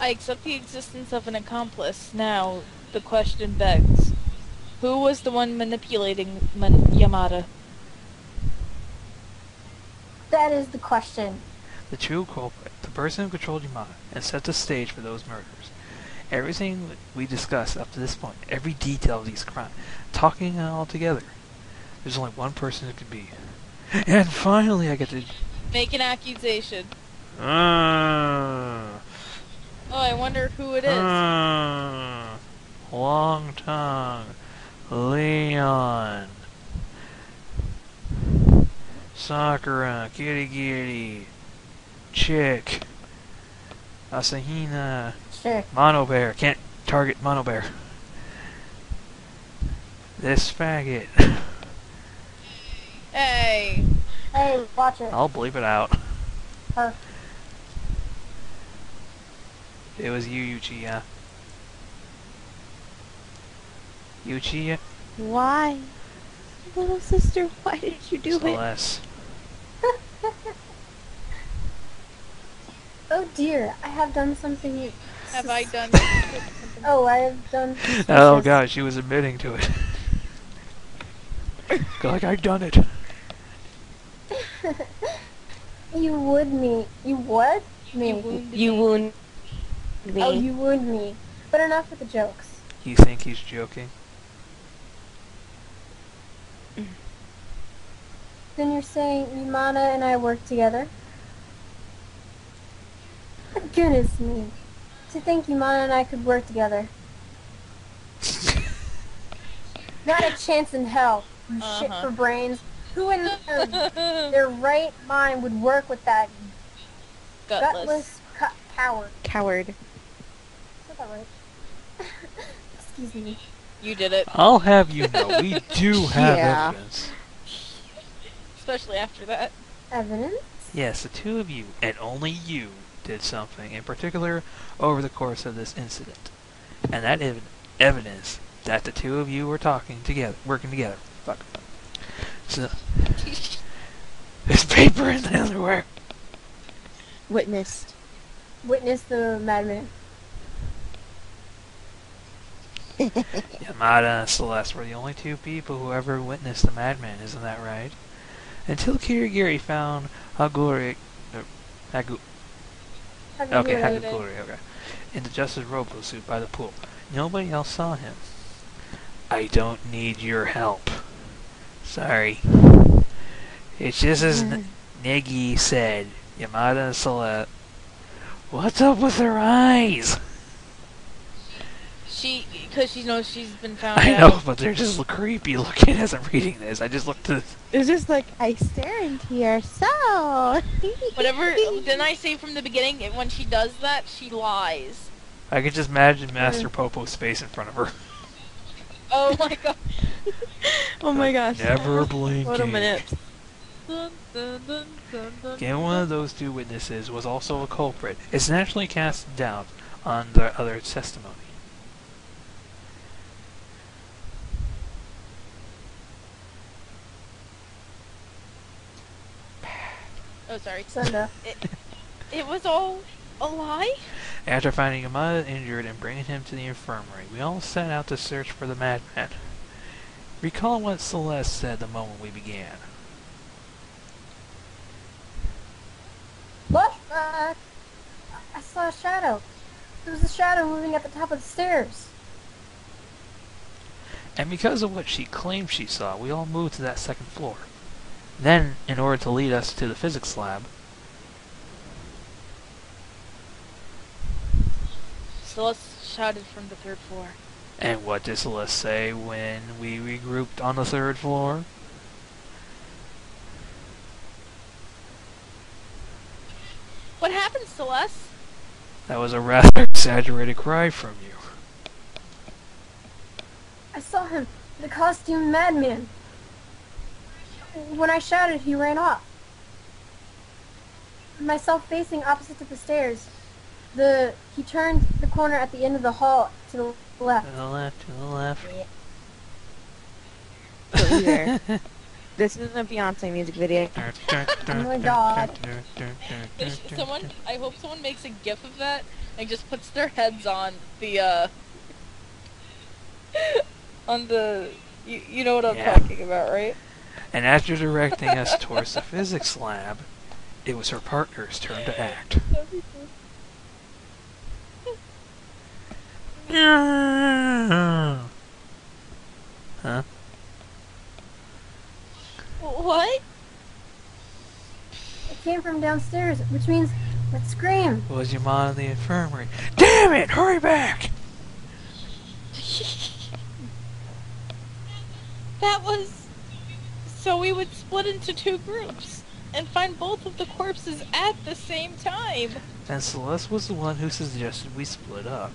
I accept the existence of an accomplice. Now, the question begs, who was the one manipulating Yamada? That is the question. The true culprit, the person who controlled Yamada and set the stage for those murders. Everything we discussed up to this point, every detail of these crimes, talking it all together. There's only one person it could be. And finally I get to... Make an accusation. Uh, Oh, I wonder who it is. Long tongue. Leon. Sakura. Kirigiri. Chick. Asahina. Sure. Mono Bear. Can't target Mono Bear. This faggot. Hey. Hey, watch it. I'll bleep it out. Her. It was you, Uchiha. Uchiha? Why? Little sister, why did you do it? Celeste. Oh dear, I have done something you... Have I done Oh, I have done... Oh god, she was admitting to it. Like, I've done it. You would me. You what? Me. You wound me. Oh, you wound me. But enough with the jokes. You think he's joking? Then you're saying Yamada and I work together? Goodness me. To think Yamada and I could work together. Not a chance in hell, you shit for brains. Who in their right mind would work with that gutless coward? Coward. Is that right? Excuse me. You did it. I'll have you know, we do have Yeah. evidence. Especially after that. Evidence? Yes, the two of you, and only you, did something in particular over the course of this incident. And that evidence that the two of you were working together. Fuck. So, there's paper in the underwear. Witnessed. Witness the madman. Yamada and Celeste were the only two people who ever witnessed the madman, isn't that right? Until Kirigiri found Haguri... Haguri, in the Justice Robo suit by the pool. Nobody else saw him. I don't need your help. Sorry. It's just as Negi said. Yamada and Celeste. What's up with her eyes? Because she knows she's been found I out. know, but they're just creepy looking as I'm reading this. I just looked at... It's just like, I stare into your soul. Whatever, didn't I say from the beginning, when she does that, she lies. I could just imagine Master Popo's face in front of her. Oh my god. Oh my gosh. Never blinking. What a minute. Dun, dun, dun, dun, dun, Again, one of those two witnesses was also a culprit. It's naturally cast doubt on the other testimony. Oh, sorry. Sunda. It was all a lie? After finding Yamada injured and bringing him to the infirmary, we all set out to search for the madman. Recall what Celeste said the moment we began. Flashback! I saw a shadow. There was a shadow moving at the top of the stairs. And because of what she claimed she saw, we all moved to that second floor. Then, in order to lead us to the physics lab, Celeste shouted from the third floor. and what did Celeste say when we regrouped on the third floor? What happened, Celeste? That was a rather exaggerated cry from you. I saw him, the costume madman. When I shouted, he ran off. Myself facing opposite to the stairs. He turned the corner at the end of the hall to the left. To the left, to the left. So either. This isn't a Beyonce music video. Oh my god. Someone, I hope someone makes a gif of that and just puts their heads on the, you know what I'm Yeah. talking about, right? And after directing us towards the physics lab, it was her partner's turn to act. Huh? What? It came from downstairs, which means let's scream. Was your mom in the infirmary? Damn it! Hurry back! That was... So we would split into two groups and find both of the corpses at the same time. And Celeste was the one who suggested we split up.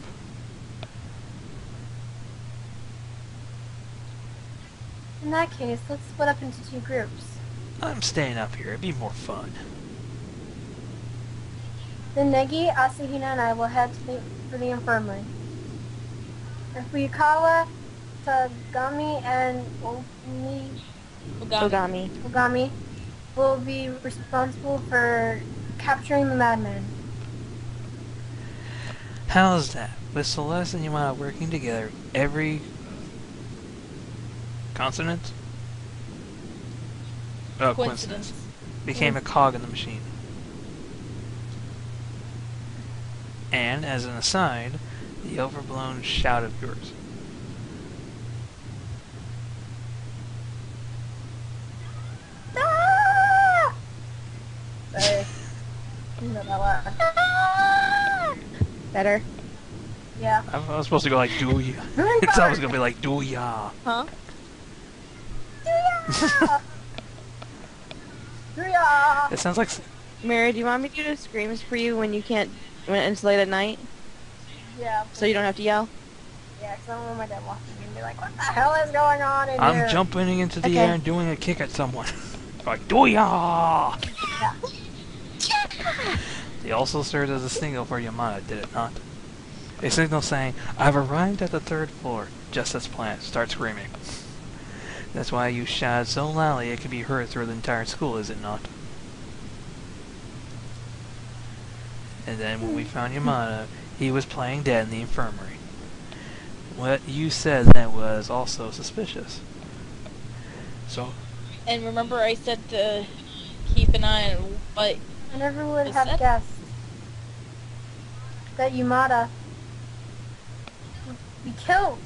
In that case, let's split up into two groups. I'm staying up here, it'd be more fun. Then Negi, Asahina, and I will head for the infirmary. And Fuyakawa, Tagami, and Ogami will be responsible for capturing the madman. How's that? With Celeste and Yamada working together, every consonant? Oh, coincidence. Became a cog in the machine. And, as an aside, the overblown shout of yours. Ah! Better? Yeah. I was supposed to go like, do ya? Very It's always hard. gonna be like, do ya? Huh? Booyah! Booyah! It sounds like... Mary, do you want me to do screams for you when you can't, when it's late at night? Yeah. So you don't have to yell? Yeah, because I don't want my dad walking in and be like, what the hell is going on in I'm here? jumping into the Okay. air and doing a kick at someone. Like, do ya? Yeah. They also served as a signal for Yamada, did it not? A signal saying, I've arrived at the 3rd floor, just as planned. Start screaming. That's why you shouted so loudly it could be heard through the entire school, is it not? And then when we found Yamada, he was playing dead in the infirmary. What you said then was also suspicious. So, And remember I said to keep an eye on what... I never would Is have that- guessed that Yamada would be killed.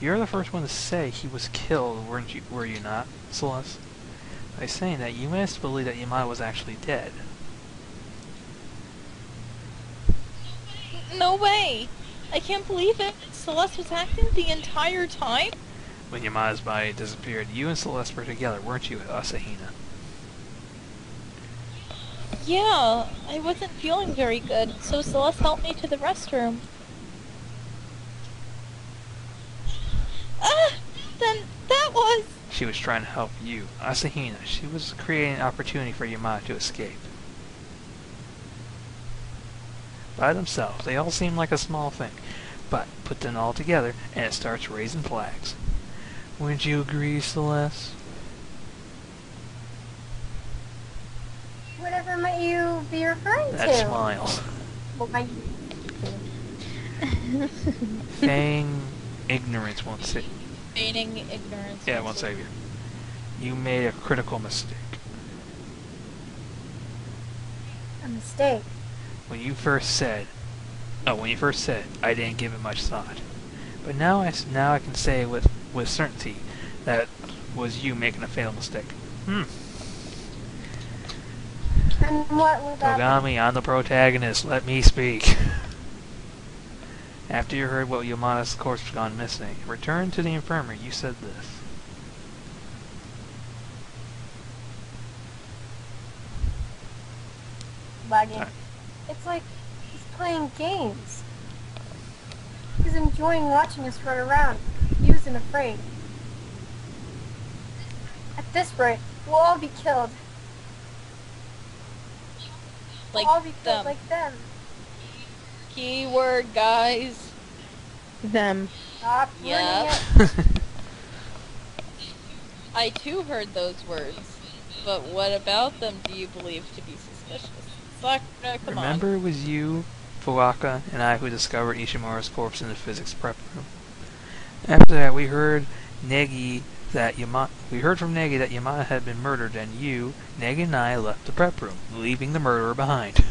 you're the first one to say he was killed, were you not, Celeste? By saying that, you must believe that Yamada was actually dead. No way! I can't believe it. Celeste was acting the entire time? When Yamada's body disappeared, you and Celeste were together, weren't you, Asahina? Yeah, I wasn't feeling very good, so Celeste helped me to the restroom. Ah! Then that was... She was trying to help you. Asahina, she was creating an opportunity for Yamada to escape. By themselves, they all seem like a small thing, but put them all together, and it starts raising flags. Wouldn't you agree, Celeste? Whatever might you be referring That to? smiles. Well, my... Feigning ignorance won't save. feigning ignorance. Yeah, it won't save you. You made a critical mistake. A mistake. When you first said, I didn't give it much thought. But now I can say with certainty that was you making a fatal mistake. And what would that Kogami, I'm the protagonist. Let me speak. After you heard what Yamada's corpse was gone missing, returned to the infirmary, you said this. lagging? Alright. It's like he's playing games. He's enjoying watching us run around, confused and afraid. At this rate, we'll all be killed. Like We'll all be killed them. like them. Keyword, guys. Them. Stop Yep. ruining it. I too heard those words. But what about them do you believe to be suspicious? Sakura, come Remember it was you, Fuaka, and I who discovered Ishimura's corpse in the physics prep room. After that, we heard from Negi that Yamada had been murdered, and you, Negi, and I left the prep room, leaving the murderer behind.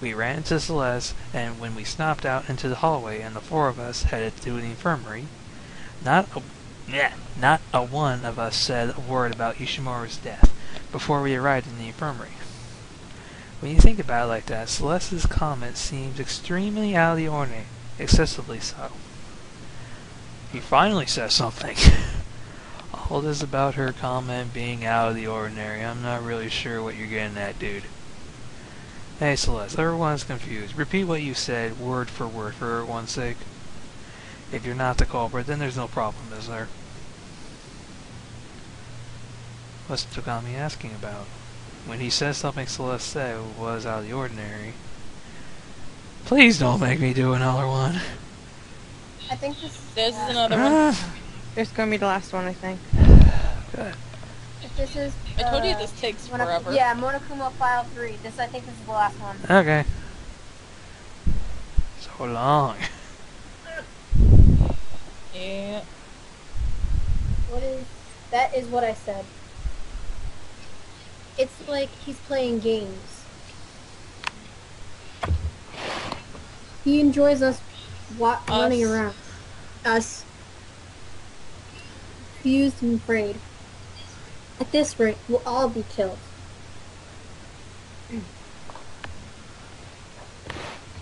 We ran into Celeste, and when we stopped out into the hallway, and the 4 of us headed to the infirmary, not a one of us said a word about Ishimura's death before we arrived in the infirmary. When you think about it like that, Celeste's comment seems extremely out of the ordinary, excessively so. He finally says something. All this about her comment being out of the ordinary, I'm not really sure what you're getting at, dude. Hey Celeste, everyone's confused. Repeat what you said, word for everyone's sake. If you're not the culprit, then there's no problem, is there? What's Togami asking about? When he says something Celeste said was out of the ordinary. Please don't make me do another one. I think this is... This is another one. It's gonna be the last one, I think. Good. If this is... I told you this takes forever. Yeah, Monokuma File 3. I think this is the last one. Okay. So long. Yeah. That is what I said. It's like he's playing games. He enjoys us running around. Us. Confused and afraid. At this rate, we'll all be killed.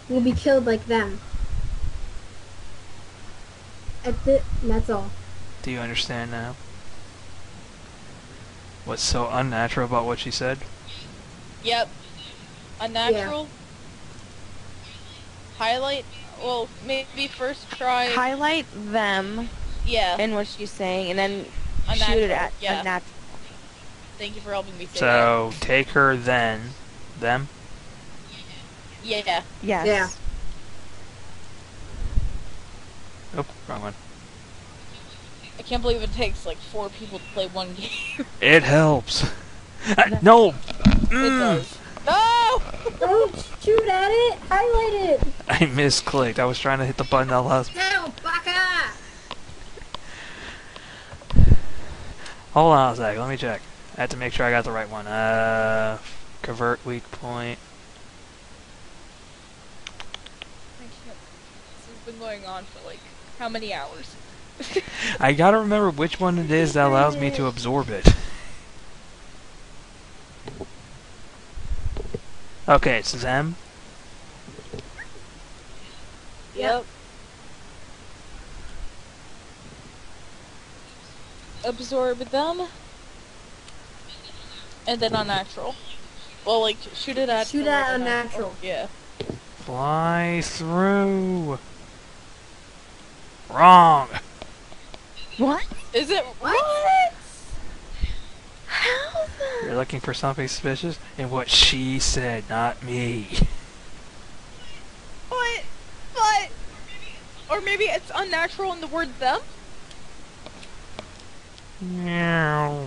will be killed like them. That's all. Do you understand now? What's so unnatural about what she said? Yep. Unnatural. Highlight. Well, maybe first try. Highlight them Yeah. in what she's saying, and then Unnatural. shoot it at Yeah. unnatural. Thank you for helping me say So, take her then. Them? that. Yeah. Yes. Yeah. Oh, wrong one. I can't believe it takes like 4 people to play one game. It helps. No! It does. No! Don't shoot at it. Highlight it. I misclicked. I was trying to hit the button that allows me. No, baka. Hold on a sec. Let me check. I had to make sure I got the right one. Convert weak point. I can't. This has been going on for like how many hours? I gotta remember which one it is that allows me to absorb it. Okay, it's them. Yep. Absorb them. And then unnatural. Well, like, shoot it at... Shoot at unnatural. Yeah. Fly through. Wrong. What? Is it... What? How the... You're looking for something suspicious in what she said, not me. What? What? Or maybe it's unnatural in the word them? Meow.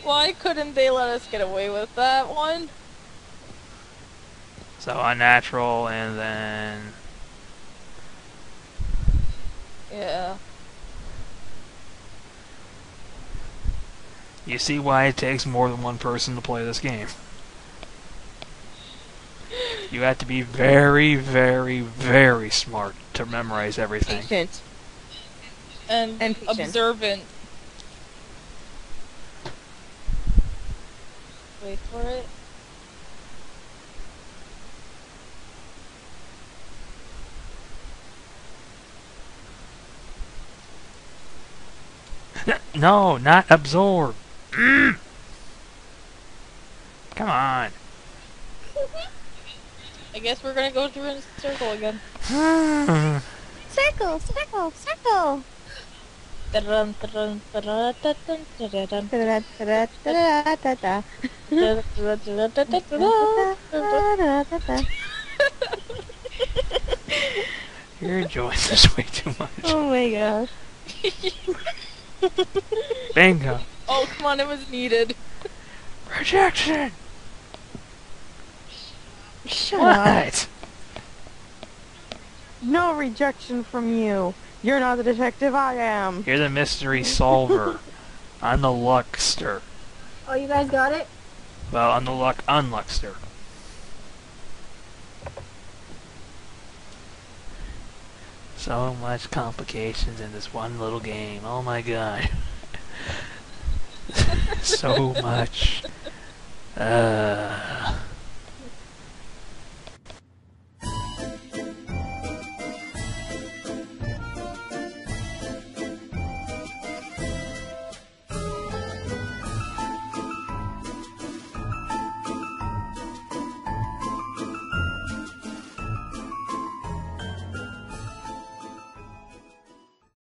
Why couldn't they let us get away with that one? So unnatural, and then Yeah. you see why it takes more than one person to play this game. You have to be very, very, very smart to memorize everything. Patient. And patient. observant. Wait for it. No, not absorb. Come on. I guess we're gonna go through in a circle again. Circle, circle, circle. Dun, dun, dun, dun, dun, dun, dun, dun, Da-da-da-da-da-da-da. dun, dun, dun, dun, dun, dun, dun. You're enjoying this way too much. Oh my gosh. Bingo. Oh, come on, it was needed. Rejection. Shut up. What? No rejection from you. You're not the detective, I am. You're the mystery solver. I'm the luckster. Oh, you guys got it? Well, I'm the unluckster. So much complications in this one little game. Oh my god. So much.